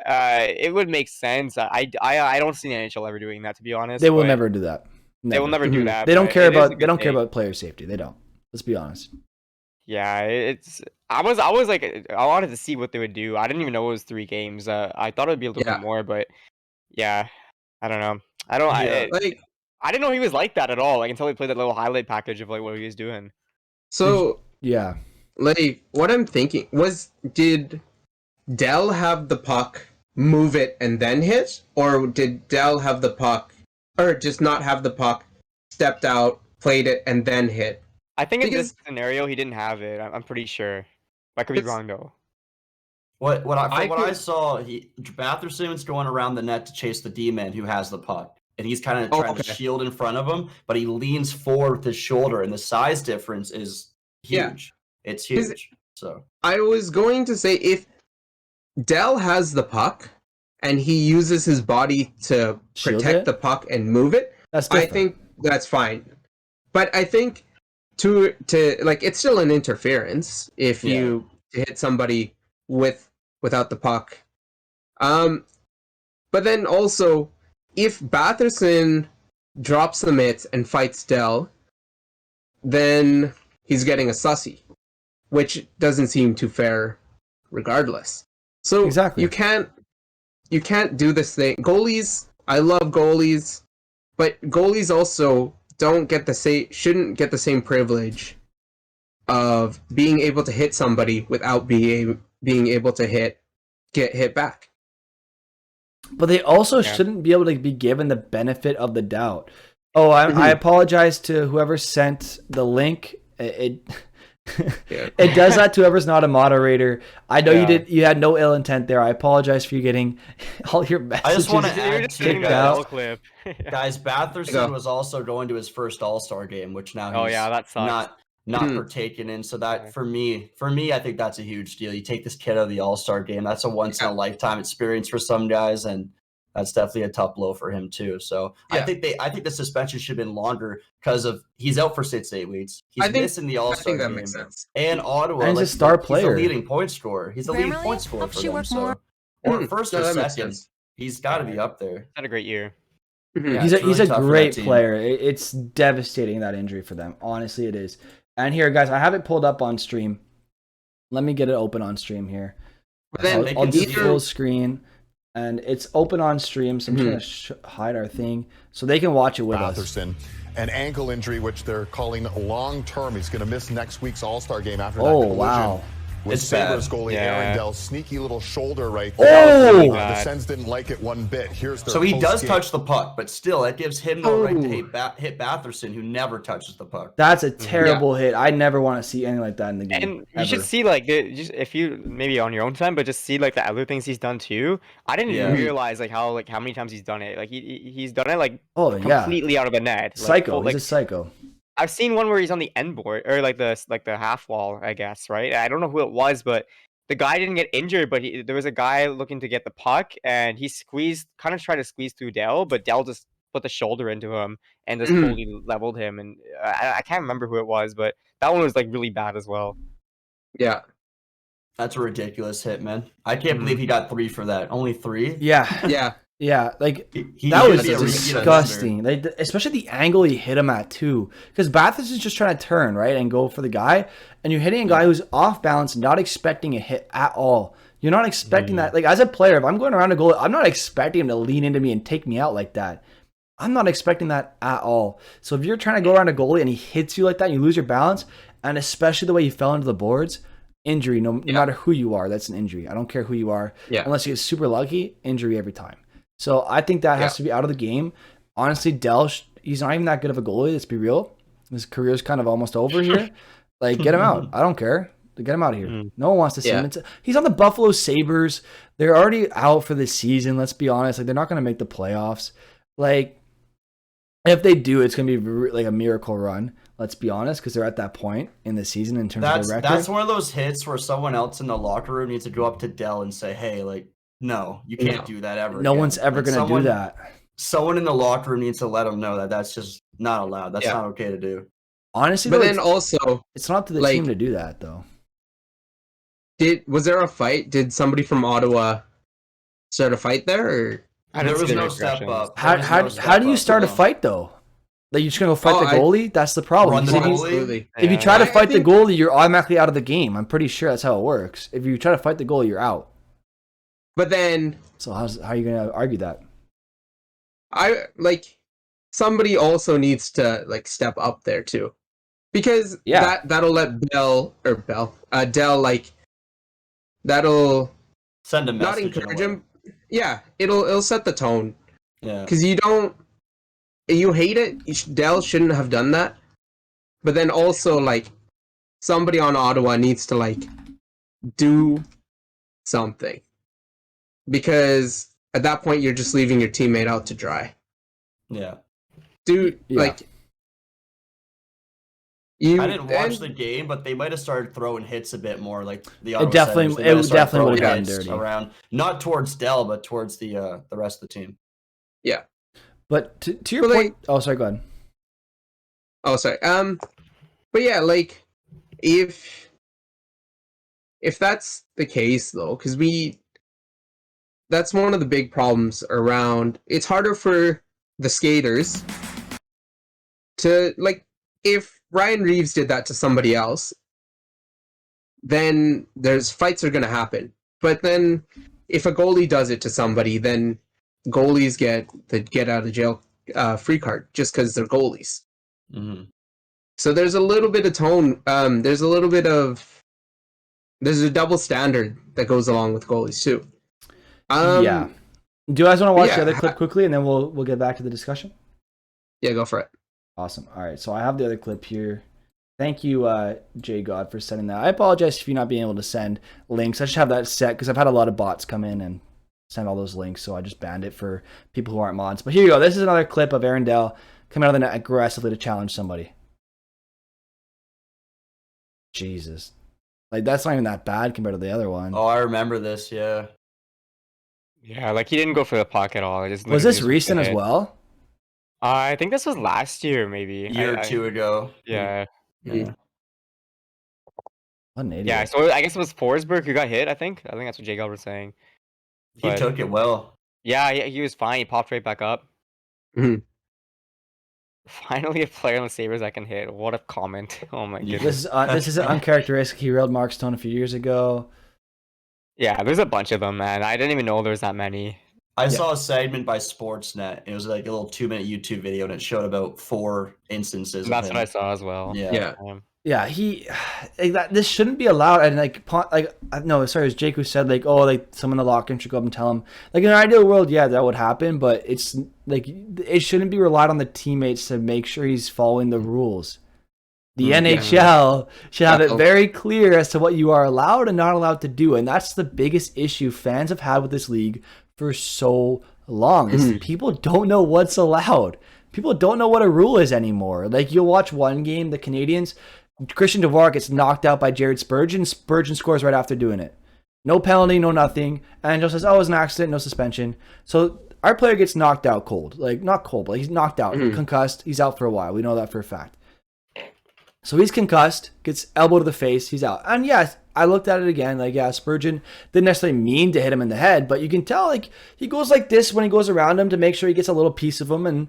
it would make sense. I don't see the NHL ever doing that, to be honest. They will but never do that. They will never do that. They don't but care it is a about good take. about player safety. They don't. Let's be honest. Yeah, it's. I was like, I wanted to see what they would do. I didn't even know it was 3 games. I thought it'd be a little Yeah. bit more, but yeah, I don't know. I don't. Yeah. I didn't know he was like that at all. Like until he played that little highlight package of like what he was doing. So Yeah. like what I'm thinking was, did Dell have the puck, move it, and then hit, or did Dell have the puck, or just not have the puck, stepped out, played it, and then hit? I think in Because- this scenario he didn't have it. I'm pretty sure. I could be It's- wrong though. What I could- saw, Batherson's going around the net to chase the D-man who has the puck, and he's kind of Oh, trying to okay. shield in front of him, but he leans forward with his shoulder, and the size difference is Yeah. huge. It's Is huge. So I was going to say, if Dell has the puck and he uses his body to Shield protect it? the puck and move it, That's I different. think that's fine. But I think to like, it's still an interference if Yeah. you hit somebody without the puck. But then also, if Batherson drops the mitts and fights Dell, then he's getting a sussy, which doesn't seem too fair regardless. So Exactly. you can't do this thing. Goalies, I love goalies, but goalies also shouldn't get the same privilege of being able to hit somebody without being able to get hit back. But they also Yeah. shouldn't be able to be given the benefit of the doubt. Oh, I apologize to whoever sent the link. It Yeah. it does that to whoever's not a moderator. I know Yeah. you had no ill intent there. I apologize for you getting all your messages. I just want to You were add just to getting kicked that out. little clip. guys, Go. Batherson was also going to his first All-Star game, which now he's Oh yeah, that sucks. not Hmm. partaking in. So Yeah. that for me, I think that's a huge deal. You take this kid out of the All-Star game. That's a once in a lifetime experience for some guys, and That's definitely a tough blow for him too. So Yeah. I think the suspension should have been longer because of he's out for 6 to 8 weeks. He's missing the I All-Star think that game. makes sense. And Ottawa, And he's a like, star player. He's a leading point scorer. He's the leading Grammarly point scorer helps for you them. work So, more. or first No, or that makes second, sense. he's got to be up there. Had a great year. Mhm. Yeah, he's it's he's really a tough for that great team. player. It's devastating, that injury for them. Honestly, it is. And here, guys, I have it pulled up on stream. Let me get it open on stream here. But then they I'll can do see full it. screen, and it's open on stream. So I'm trying to hide our thing so they can watch it with us. Batherson, an ankle injury, which they're calling long-term. He's going to miss next week's All-Star game after that Oh, collision wow. with It's bad. Sabres goalie Yeah. Arundel's sneaky little shoulder right Oh! there. really The bad. Sens didn't like it one bit. Here's their So he does post-game. touch the puck, but still, that gives him the right to Oh. hit Batherson, who never touches the puck. That's a terrible hit. I never want to see anything like that in the game. And you should ever. see like just if you maybe on your own time, but just see like the other things he's done too. I didn't Yeah. realize like how many times he's done it. Like he's done it like Oh, yeah. completely out of the net. Like, Psycho. full- He's like a psycho. I've seen one where he's on the end board or like the half wall, I guess, right? I don't know who it was, but the guy didn't get injured, but there was a guy looking to get the puck, and he kind of tried to squeeze through Dell, but Dell just put the shoulder into him and just totally leveled him. And I can't remember who it was, but that one was like really bad as well. Yeah. That's a ridiculous hit, man. I can't believe he got 3 for that. Only 3? Yeah. Yeah. Yeah. Like, He that should was be a repeat offender. disgusting. Like, especially the angle he hit him at too, because Bathurst is just trying to turn right and go for the guy, and you're hitting a guy who's off balance, not expecting a hit at all. You're not expecting that. Like, as a player, if I'm going around a goal, I'm not expecting him to lean into me and take me out like that. I'm not expecting that at all. So if you're trying to go around a goalie and he hits you like that, you lose your balance, and especially the way you fell into the boards, injury. No matter who you are, that's an injury. I don't care who you are, unless you get super lucky, injury every time. So I think that has to be out of the game. Honestly, Dell, he's not even that good of a goalie. Let's be real. His career's kind of almost over here. Like, get him out. I don't care. Get him out of here. No one wants to see him. He's on the Buffalo Sabres. They're already out for the season. Let's be honest. Like, they're not going to make the playoffs. Like, if they do, it's going to be like a miracle run. Let's be honest, because they're at that point in the season in terms of their record. That's one of those hits where someone else in the locker room needs to go up to Dell and say, "Hey, like, no, you can't do that ever." No again." one's ever Like, going to do that. Someone in the locker room needs to let them know that that's just not allowed. That's not okay to do. Honestly, But though, then also, it's not up to the like, team to do that, though. was there a fight? Did somebody from Ottawa start a fight there? Or? There was no step up. How do you start a fight, though? Like, you're just going to go fight the goalie? That's the problem. Run the If you- goalie? If you try to I fight the think- goalie, you're automatically out of the game. I'm pretty sure that's how it works. If you try to fight the goalie, you're out. But then So how are you going to argue that? somebody also needs to like step up there too, because that'll let Dell like that'll send a not message. encourage him. Yeah, it'll set the tone. Yeah, because you hate it. Dell shouldn't have done that. But then also like somebody on Ottawa needs to like do something, because at that point you're just leaving your teammate out to dry. Yeah. Dude, like I didn't watch the game, but they might have started throwing hits a bit more. Like the Ottawa definitely Senators, they might have started would have throwing gotten hits dirty around, not towards Dell, but towards the rest of the team. Yeah, but to your point. Oh, sorry. Go ahead. Oh, sorry. But yeah, like if that's the case though, because that's one of the big problems around. It's harder for the skaters to like, if Ryan Reeves did that to somebody else, then there's fights are going to happen. But then if a goalie does it to somebody, then goalies get the get out of jail free card just because they're goalies. Mm-hmm. So there's a little bit of tone. There's a double standard that goes along with goalies too. Yeah. Do you guys want to watch the other clip quickly, and then we'll get back to the discussion? Yeah, go for it. Awesome. All right, so I have the other clip here. Thank you, Jay God, for sending that. I apologize if you're not being able to send links. I just have that set because I've had a lot of bots come in and send all those links, so I just banned it for people who aren't mods. But here you go. This is another clip of Arundel coming out of the net aggressively to challenge somebody. Jesus. Like, that's not even that bad compared to the other one. Oh, I remember this, yeah. Yeah, like he didn't go for the puck at all. Just Was literally this just went recent to as hit. well? I think this was last year, maybe. A year or two ago. Yeah. Yeah. What an idiot. Yeah, so I guess it was Forsberg who got hit, I think. I think that's what Jake was saying. He But- took it well. Yeah, he was fine. He popped right back up. Mhm. Finally, a player on the Sabres that can hit. What a comment. Oh my Yeah. goodness. This is uncharacteristic. He railed Mark Stone a few years ago. Yeah, there's a bunch of them, man. I didn't even know there was that many. I saw a segment by Sportsnet. It was like a little 2-minute YouTube video, and it showed about 4 instances. That's of what I him. saw as well. Yeah. Yeah, this shouldn't be allowed. And no, sorry, it was Jake who said like, oh, like someone in the locker room should go up and tell him. Like in an ideal world, yeah, that would happen, but it's like it shouldn't be relied on the teammates to make sure he's following the rules. The NHL should have it very clear as to what you are allowed and not allowed to do, and that's the biggest issue fans have had with this league for so long. Is people don't know what's allowed. People don't know what a rule is anymore. Like you'll watch one game, the Canadians. Christian Deloria gets knocked out by Jared Spurgeon. Spurgeon scores right after doing it. No penalty, no nothing. And just says, oh, it was an accident, no suspension. So our player gets knocked out cold. Like, not cold, but he's knocked out, concussed. He's out for a while. We know that for a fact. So he's concussed, gets elbow to the face, he's out. And yes, I looked at it again. Like, yeah, Spurgeon didn't necessarily mean to hit him in the head, but you can tell, like, he goes like this when he goes around him to make sure he gets a little piece of him, and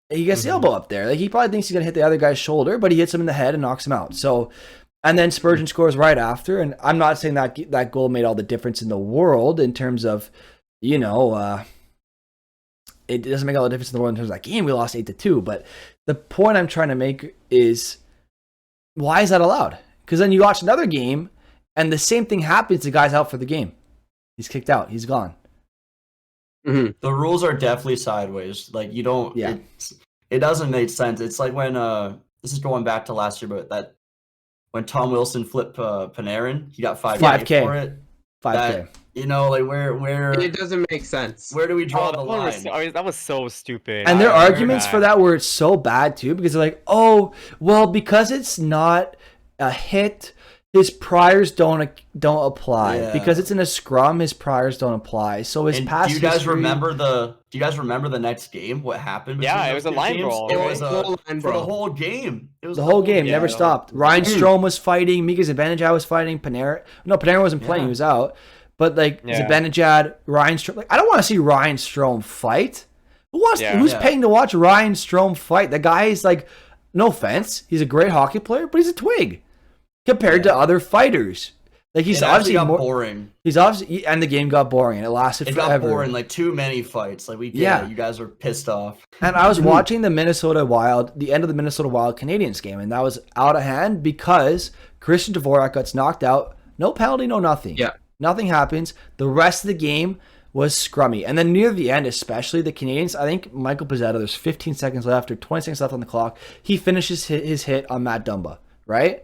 he gets the elbow up there. Like he probably thinks he's gonna hit the other guy's shoulder, but he hits him in the head and knocks him out. So, and then Spurgeon scores right after. And I'm not saying that goal made all the difference in the world in terms of, it doesn't make all the difference in the world in terms of that game. We lost 8-2. But the point I'm trying to make is, why is that allowed? Because then you watch another game, and the same thing happens. The guy's out for the game. He's kicked out. He's gone. The rules are definitely sideways. Like you don't. Yeah. It doesn't make sense. It's like when this is going back to last year, but that when Tom Wilson flipped Panarin, he got 5K for it. 5K. Like where It doesn't make sense. where do we draw the line? That was so stupid. And their I remember arguments for that were so bad too, because they're like, oh, well, because it's not a hit, his priors don't apply. Yeah. Because it's in a scrum, his priors don't apply. So his And past do you guys history- remember the next game? What happened? Yeah, between it was those a two line teams? brawl. It It was was a line for the brawl. whole game. It was The whole game never Yeah. stopped. Ryan Strome was fighting. Mika Zibanejad was fighting. Panarin wasn't playing. He was out. But like Zibanejad, Ryan Strome. Like I don't want to see Ryan Strome fight. Who's paying to watch Ryan Strome fight? The guy is like, no offense, he's a great hockey player, but he's a twig compared to other fighters. Like he's it obviously got more boring. He's obviously, and the game got boring, and it lasted It forever. got boring. Like too many fights. Like we get it. You guys were pissed off. And I was watching the end of the Minnesota Wild Canadiens game, and that was out of hand because Christian Dvorak gets knocked out. No penalty, no nothing. Yeah. Nothing happens. The rest of the game was scrummy. And then near the end, especially the Canadiens, I think Michael Pezzetta, there's 15 seconds left or 20 seconds left on the clock. He finishes his hit on Matt Dumba, right?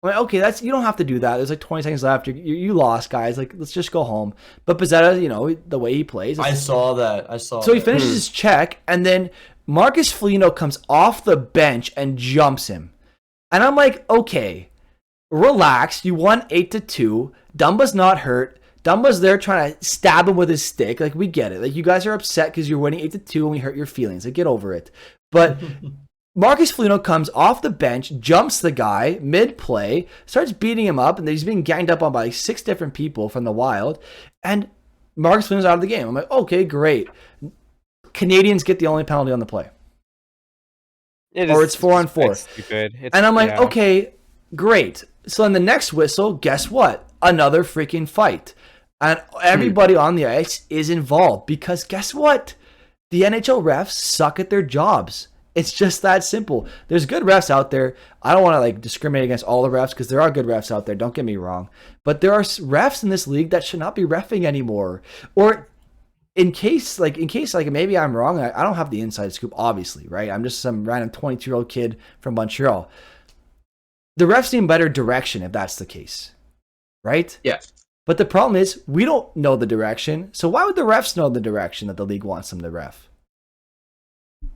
I'm like, okay, you don't have to do that. There's like 20 seconds left. You lost, guys. Like, let's just go home. But Pezzetta, the way he plays. I saw that. So he finishes his check, and then Marcus Foligno comes off the bench and jumps him. And I'm like, okay, relax. You won 8-2. Dumba's not hurt. Dumba's there trying to stab him with his stick. Like, we get it. Like, you guys are upset because you're winning 8-2 and we hurt your feelings. Like, get over it. But Marcus Foligno comes off the bench, jumps the guy mid-play, starts beating him up, and he's being ganged up on by like 6 different people from the Wild. And Marcus Foligno's out of the game. I'm like, okay, great. Canadians get the only penalty on the play. Or it's 4-on-4. Stupid. And I'm like, okay, great. So in the next whistle, guess what? Another freaking fight. And everybody on the ice is involved because guess what? The NHL refs suck at their jobs. It's just that simple. There's good refs out there. I don't want to like discriminate against all the refs because there are good refs out there. Don't get me wrong. But there are refs in this league that should not be reffing anymore. Or in case maybe I'm wrong. I don't have the inside scoop, obviously, right? I'm just some random 22-year-old kid from Montreal. The refs need better direction if that's the case, right? Yeah. But the problem is we don't know the direction. So why would the refs know the direction that the league wants them to ref?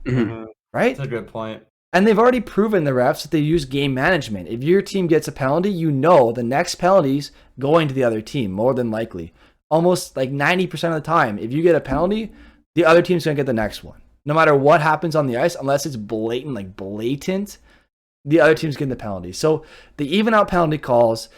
Right? That's a good point. And they've already proven the refs that they use game management. If your team gets a penalty, you know the next penalty's going to the other team, more than likely. almost like 90% of the time, if you get a penalty, the other team's going to get the next one. No matter what happens on the ice, unless it's blatant, the other team's getting the penalty. So they even out penalty calls.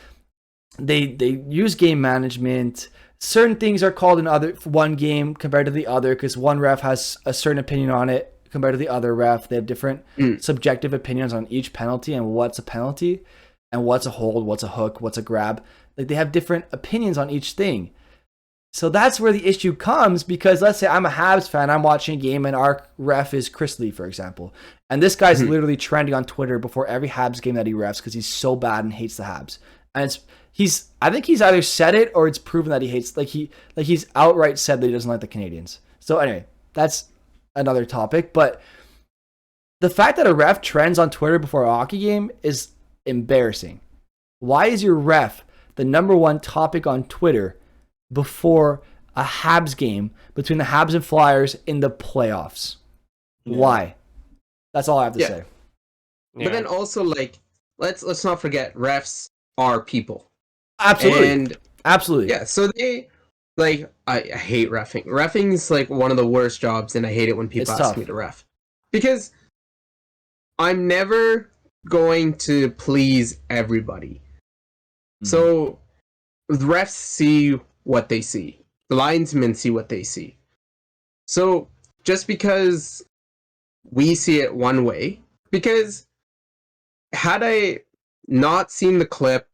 They use game management. Certain things are called in one game compared to the other because one ref has a certain opinion on it compared to the other ref. They have different subjective opinions on each penalty and what's a penalty and what's a hold, what's a hook, what's a grab. Like they have different opinions on each thing. So that's where the issue comes because let's say I'm a Habs fan, I'm watching a game and our ref is Chris Lee, for example. And this guy's literally trending on Twitter before every Habs game that he refs because he's so bad and hates the Habs. And I think he's either said it or it's proven that he hates, he's outright said that he doesn't like the Canadians. So anyway, that's another topic. But the fact that a ref trends on Twitter before a hockey game is embarrassing. Why is your ref the number one topic on Twitter before a Habs game between the Habs and Flyers in the playoffs? Yeah. Why? That's all I have to say. But then also, like, let's not forget, refs are people. Absolutely. And absolutely. yeah, so they, like, I hate reffing. Reffing's like one of the worst jobs, and I hate it when people It's ask tough. me to ref. Because I'm never going to please everybody. So the refs see what they see. The linesmen see what they see. So just because we see it one way, because had I not seen the clip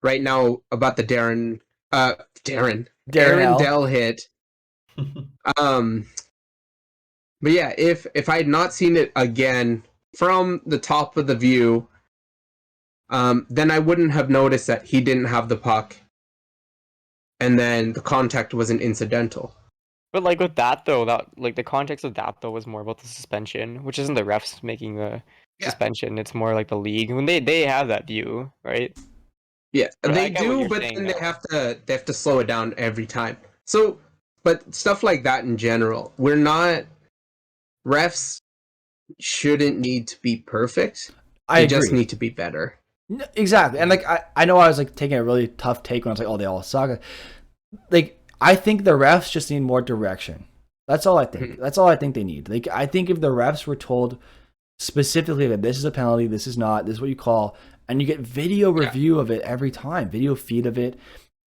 right now about the Darren L. Dell hit, but yeah, if I had not seen it again from the top of the view, then I wouldn't have noticed that he didn't have the puck, and then the contact wasn't incidental. But like with that though, the context of that though was more about the suspension, which isn't the refs making the suspension. It's more like the league when they have that view, right? Yeah, Right, I they get what do, you're but saying, then though. they have to slow it down every time. So, but stuff like that in general, refs shouldn't need to be perfect. I They agree. just need to be better. No, exactly. And like I know I was like taking a really tough take when I was like, oh, they all suck. Like I think the refs just need more direction. That's all I think. That's all I think they need. Like I think if the refs were told specifically that this is a penalty, this is not, this is what you call, and you get video review of it every time, video feed of it.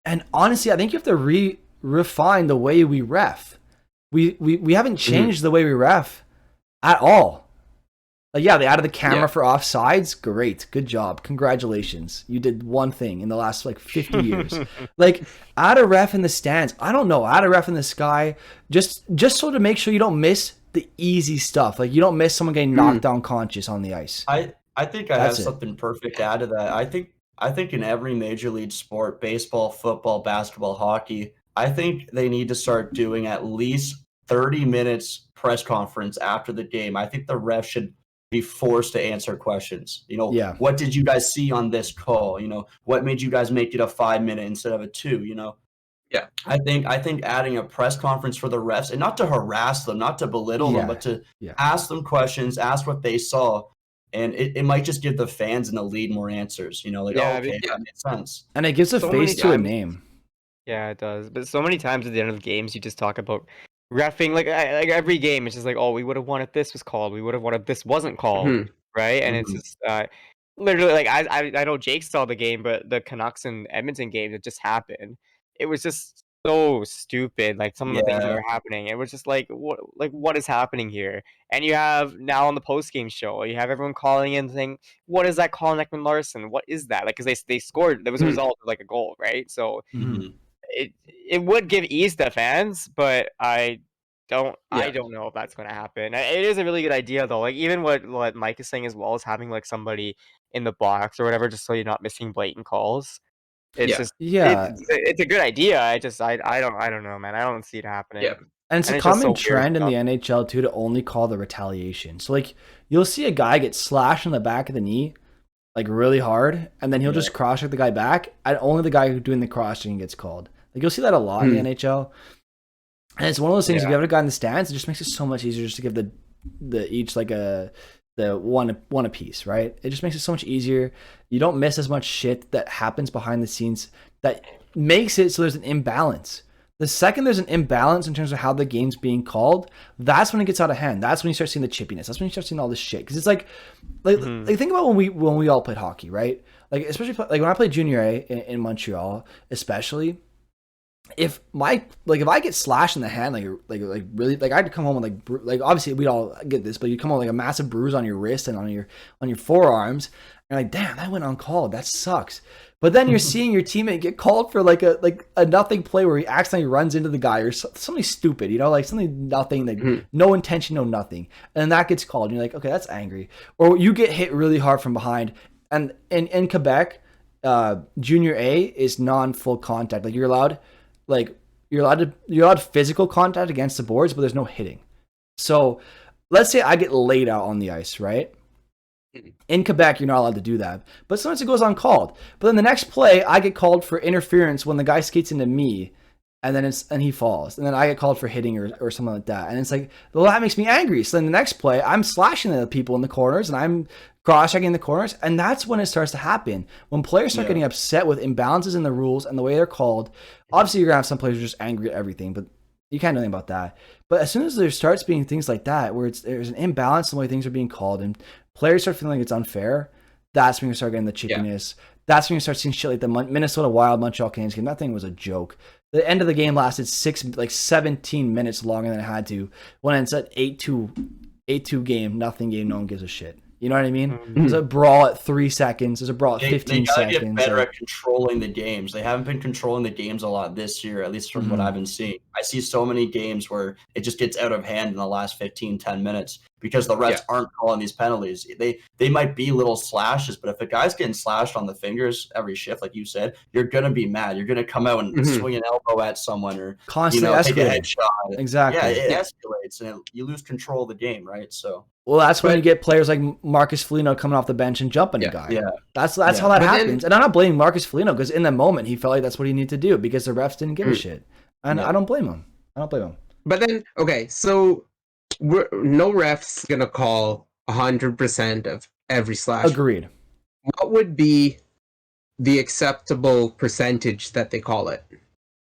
And honestly, I think you have to refine the way we ref. We haven't changed the way we ref at all. Like, yeah, they added the camera for offsides. Great. Good job. Congratulations. You did one thing in the last, 50 years. Like, add a ref in the stands. I don't know. Add a ref in the sky. Just so to make sure you don't miss the easy stuff. Like, you don't miss someone getting knocked down conscious on the ice. I think I That's have it. something perfect to add to that. I think in every major league sport, baseball, football, basketball, hockey, I think they need to start doing at least 30 minutes press conference after the game. I think the ref should be forced to answer questions. What did you guys see on this call? What made you guys make it a 5-minute instead of a 2? Yeah. I think adding a press conference for the refs, and not to harass them, not to belittle them, but to ask them questions, ask what they saw. And it might just give the fans in the league more ansers, that makes sense. And it gives a So face many to a times- name. Yeah, it does. But so many times at the end of the games, you just talk about reffing. Like every game, it's just like, oh, we would have won if this was called. We would have won if this wasn't called, right? And it's just literally like I know Jake saw the game, but the Canucks and Edmonton game that just happened, it was just so stupid. Like some of the things that were happening, it was just like what is happening here? And you have now on the post game show, you have everyone calling in saying, what is that call, Ekman Larson? What is that? Like because they scored, there was a result of like a goal, right? So. It would give ease to fans, but I don't know if that's going to happen. It is a really good idea though. Like even what Mike is saying as well is having like somebody in the box or whatever, just so you're not missing blatant calls. It's just it's a good idea. I don't know, man. I don't see it happening. Yeah. And it's a just so common weird trend in stuff. the NHL too to only call the retaliation. So like you'll see a guy get slashed in the back of the knee like really hard, and then he'll just cross-check the guy back, and only the guy who's doing the cross-checking gets called. Like you'll see that a lot in the NHL. And it's one of those things, if you have a guy in the stands, it just makes it so much easier just to give the each like a the one apiece, right? It just makes it so much easier. You don't miss as much shit that happens behind the scenes that makes it so there's an imbalance. The second there's an imbalance in terms of how the game's being called, that's when it gets out of hand. That's when you start seeing the chippiness. That's when you start seeing all this shit. Because it's like think about when we all played hockey, right? Like especially like when I played junior A in Montreal, especially. If I get slashed in the hand, like really, like I'd come home with like obviously we all get this, but you come home with like a massive bruise on your wrist and on your forearms, and like, damn, that went uncalled. That sucks. But then you're seeing your teammate get called for like a nothing play where he accidentally runs into the guy or something stupid, like something nothing, like no intention, no nothing, and then that gets called. And you're like, okay, that's angry. Or you get hit really hard from behind, and in Quebec, junior A is non-full contact. Like you're allowed physical contact against the boards, but there's no hitting. So let's say I get laid out on the ice, right? In Quebec, you're not allowed to do that. But sometimes it goes uncalled. But then the next play, I get called for interference when the guy skates into me, and he falls. And then I get called for hitting or something like that. And it's like, well, that makes me angry. So then the next play, I'm slashing the people in the corners and I'm cross-checking the corners. And that's when it starts to happen. When players start getting upset with imbalances in the rules and the way they're called, obviously you're going to have some players who are just angry at everything, but you can't do anything about that. But as soon as there starts being things like that, where there's an imbalance in the way things are being called and players start feeling like it's unfair, that's when you start getting the chippiness. That's when you start seeing shit like the Minnesota Wild Montreal Canadiens game. That thing was a joke. The end of the game lasted 17 minutes longer than it had to. When it's at 8-2 game, nothing game, no one gives a shit. You know what I mean? There's a brawl at 3 seconds. There's a brawl at 15 seconds. They gotta get better at controlling the games. They haven't been controlling the games a lot this year, at least from what I've been seeing. I see so many games where it just gets out of hand in the last 15, 10 minutes because the refs aren't calling these penalties. They might be little slashes, but if a guy's getting slashed on the fingers every shift, like you said, you're going to be mad. You're going to come out and swing an elbow at someone or constantly take a headshot. Exactly. Yeah, it escalates and you lose control of the game, right? So. Well, that's when you get players like Marcus Foligno coming off the bench and jumping a guy. Yeah, that's how that happens. And I'm not blaming Marcus Foligno because in the moment he felt like that's what he needed to do because the refs didn't give a shit, and I don't blame him. But then, okay, so no ref's gonna call 100% of every slash. Agreed. What would be the acceptable percentage that they call it?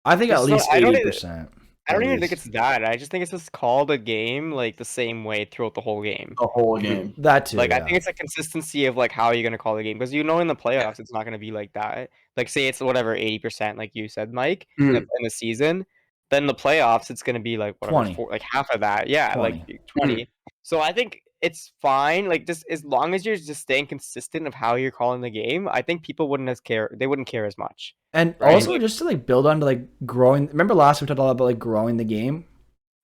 I think at least 80%. I don't even think it's that. I just think it's just called a game like the same way throughout the whole game. The whole game. That too. Like I think it's a consistency of like how you're gonna call the game because in the playoffs it's not gonna be like that. Like say it's whatever 80% like you said, Mike, in the season. Then the playoffs it's gonna be like whatever 20. like half of that. Yeah, 20. like 20. So I think it's fine. Like just as long as you're just staying consistent of how you're calling the game, I think people wouldn't care. They wouldn't care as much. And also just to like build on to like growing. Remember last week we talked a lot about like growing the game,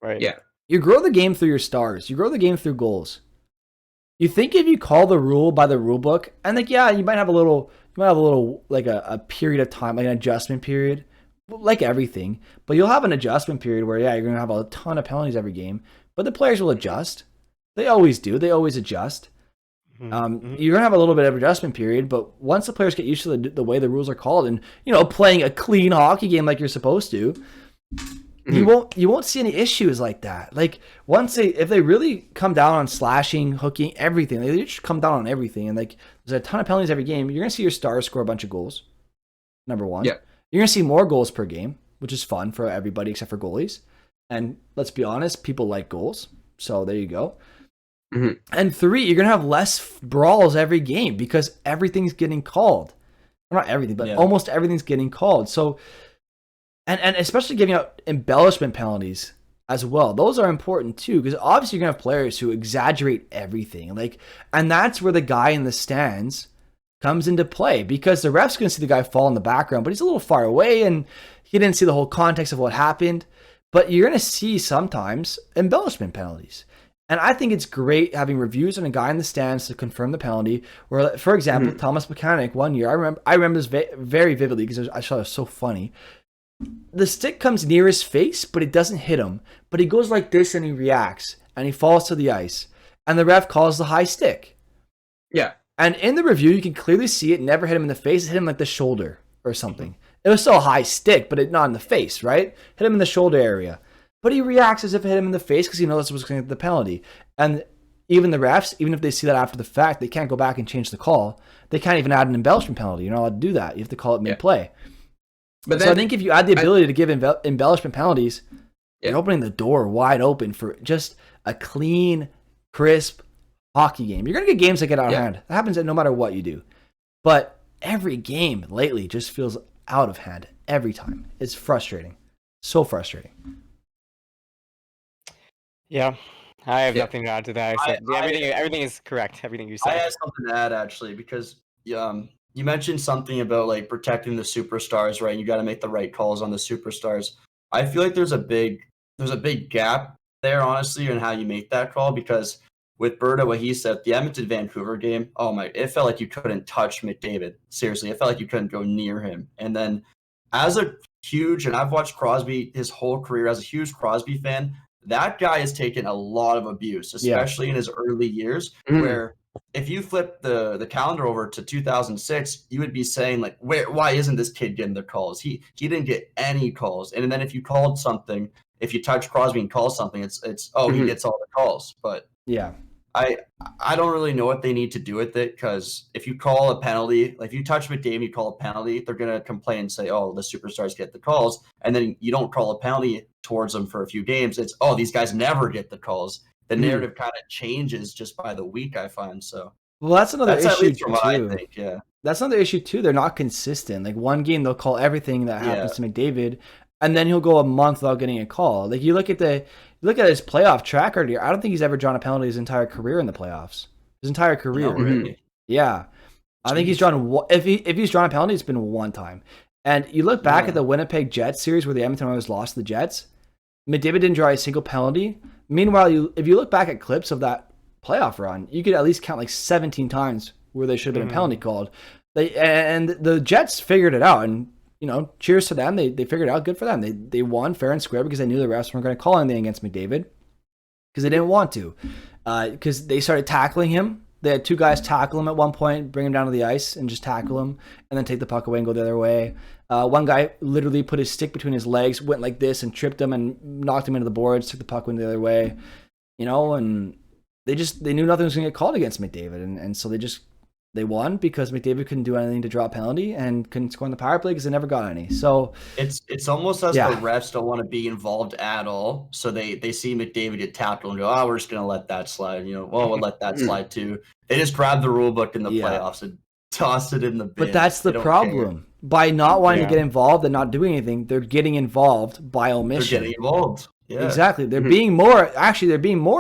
right? Yeah. You grow the game through your stars. You grow the game through goals. You think if you call the rule by the rule book, and like you might have a little like a period of time, like an adjustment period, like everything. But you'll have an adjustment period where you're gonna have a ton of penalties every game, but the players will adjust. They always do. They always adjust. You're gonna have a little bit of adjustment period, but once the players get used to the way the rules are called, and playing a clean hockey game like you're supposed to, you won't see any issues like that. Like if they really come down on slashing, hooking, everything, they just come down on everything, and like there's a ton of penalties every game. You're gonna see your stars score a bunch of goals. Number one, you're gonna see more goals per game, which is fun for everybody except for goalies. And let's be honest, people like goals, so there you go. And 3, you're going to have less brawls every game because everything's getting called. Well, not everything, but almost everything's getting called. So, and especially giving out embellishment penalties as well. Those are important too because obviously you're going to have players who exaggerate everything. And that's where the guy in the stands comes into play because the ref's going to see the guy fall in the background, but he's a little far away and he didn't see the whole context of what happened. But you're going to see sometimes embellishment penalties. And I think it's great having reviews on a guy in the stands to confirm the penalty. Where, for example, Thomas Mechanic one year, I remember this very vividly because I thought it was so funny. The stick comes near his face, but it doesn't hit him. But he goes like this and he reacts and he falls to the ice. And the ref calls the high stick. Yeah. And in the review, you can clearly see it never hit him in the face. It hit him like the shoulder or something. It was still a high stick, but not in the face, right? Hit him in the shoulder area. But he reacts as if it hit him in the face because he knows this was going to get the penalty. And even the refs, even if they see that after the fact, they can't go back and change the call. They can't even add an embellishment penalty. You're not allowed to do that. You have to call it mid-play. But so I think if you add the ability to give embellishment penalties, you're opening the door wide open for just a clean, crisp hockey game. You're going to get games that get out of hand. That happens no matter what you do. But every game lately just feels out of hand every time. It's frustrating. So frustrating. Yeah. I have nothing to add to that. Except everything is correct. Everything you said. I have something to add actually, because you mentioned something about like protecting the superstars, right? You got to make the right calls on the superstars. I feel like there's a big gap there, honestly, in how you make that call, because with Berta, what he said, the Edmonton Vancouver game, it felt like you couldn't touch McDavid. Seriously, it felt like you couldn't go near him. And then and I've watched Crosby his whole career as a huge Crosby fan. That guy has taken a lot of abuse, especially in his early years, where if you flip the calendar over to 2006, you would be saying, like, why isn't this kid getting the calls? He didn't get any calls. And then if you called something, if you touch Crosby and call something, it's he gets all the calls. But I don't really know what they need to do with it, because if you call a penalty, like if you touch McDavid, you call a penalty, they're going to complain and say, oh, the superstars get the calls. And then you don't call a penalty towards them for a few games. It's, these guys never get the calls. The narrative kind of changes just by the week, I find. So, well, that's another issue too. I think, that's another issue too. They're not consistent. Like one game, they'll call everything that happens to McDavid, and then he'll go a month without getting a call. Like you look at his playoff track record here. I don't think he's ever drawn a penalty his entire career in the playoffs. His entire career. No, really? Yeah. I think he's drawn, if he's drawn a penalty, it's been one time. And you look back at the Winnipeg Jets series where the Edmonton Oilers lost to the Jets, McDavid didn't draw a single penalty. Meanwhile, if you look back at clips of that playoff run, you could at least count like 17 times where there should have been a penalty called. And the Jets figured it out, and cheers to them. They figured it out. Good for them. They won fair and square because they knew the refs weren't going to call anything against McDavid because they didn't want to. Because they started tackling him. They had two guys tackle him at one point, bring him down to the ice and just tackle him, and then take the puck away and go the other way. One guy literally put his stick between his legs, went like this and tripped him and knocked him into the boards, took the puck went the other way. And they knew nothing was going to get called against McDavid, and so they won because McDavid couldn't do anything to draw a penalty and couldn't score on the power play because they never got any. So it's almost as the refs don't want to be involved at all. So they see McDavid get tackled and go, we're just going to let that slide. We'll let that slide too. They just grab the rule book in the playoffs and toss it in the bin. But that's the problem. By not wanting to get involved and not doing anything, they're getting involved by omission. They're getting involved. Yeah. Exactly. They're being more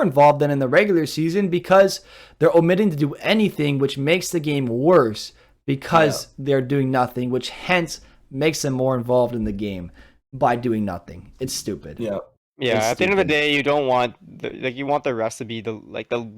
involved than in the regular season because they're omitting to do anything, which makes the game worse because they're doing nothing, which hence makes them more involved in the game by doing nothing. It's stupid. Yeah. Yeah, at the end of the day, you don't want you want the refs to be the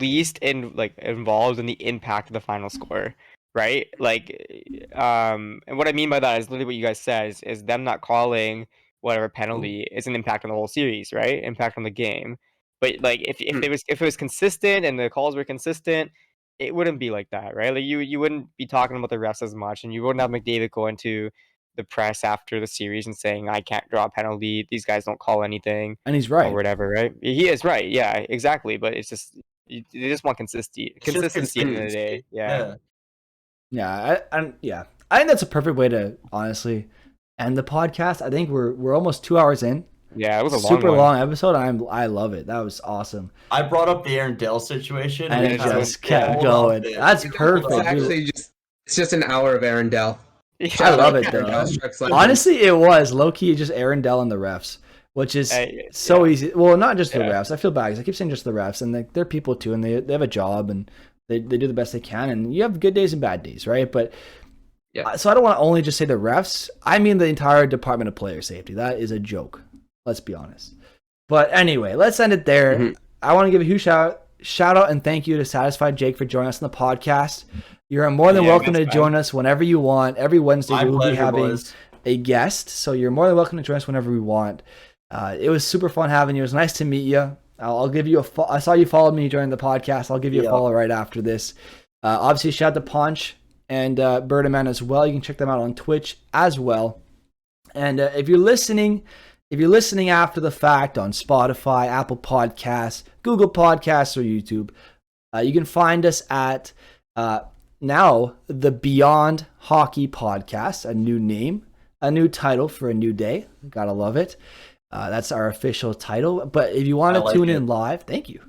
least involved in the impact of the final score, right? And what I mean by that is literally what you guys said is them not calling whatever penalty is an impact on the whole series, right? Impact on the game. But if it was consistent and the calls were consistent, it wouldn't be like that, right? Like you wouldn't be talking about the refs as much, and you wouldn't have McDavid going to the press after the series and saying, I can't draw a penalty, these guys don't call anything. And he's right. Or whatever, right? He is right, yeah, exactly. But it's just, they just want consistency at the end of the day. Yeah. I think that's a perfect way to honestly end the podcast. I think we're almost 2 hours in. Yeah, it was a super long episode. I love it. That was awesome. I brought up the Aaron Dell situation and it just kept going. That's perfect. It's actually just an hour of Aaron Dell. I love it though. Honestly, it was low key just Aaron Dell and the refs, which is so easy. Well, not just the refs. I feel bad because I keep saying just the refs, and they're people too, and they have a job and they do the best they can, and you have good days and bad days, right? But so I don't want to only just say the refs. I mean the entire Department of Player Safety. That is a joke. Let's be honest. But anyway, let's end it there. Mm-hmm. I want to give a huge shout out and thank you to Satisfied Jake for joining us on the podcast. You're more than welcome to join us whenever you want. Every Wednesday we will be having a guest, so you're more than welcome to join us whenever we want. It was super fun having you. It was nice to meet you. I'll give you I saw you followed me during the podcast. I'll give you a follow right after this. Obviously, shout out to Punch and Berdaman as well. You can check them out on Twitch as well. And if you're listening after the fact on Spotify, Apple Podcasts, Google Podcasts, or YouTube, You can find us at now the Beyond Hockey Podcast, a new name, a new title for a new day. Gotta love it. That's our official title. But if you want to tune in live, thank you.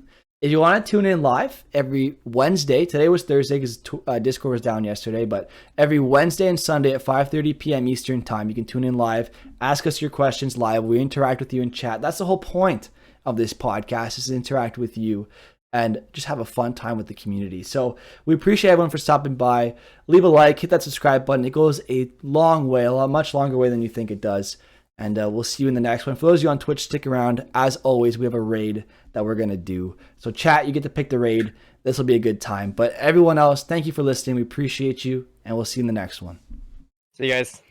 If you want to tune in live every Wednesday, today was Thursday because Discord was down yesterday, but every Wednesday and Sunday at 5:30 p.m. Eastern Time, you can tune in live, ask us your questions live. We interact with you in chat. That's the whole point of this podcast, is to interact with you and just have a fun time with the community. So we appreciate everyone for stopping by. Leave a like, hit that subscribe button. It goes a long way, a much longer way than you think it does. And we'll see you in the next one. For those of you on Twitch, stick around. As always, we have a raid that we're going to do. So chat, you get to pick the raid. This will be a good time. But everyone else, thank you for listening. We appreciate you. And we'll see you in the next one. See you guys.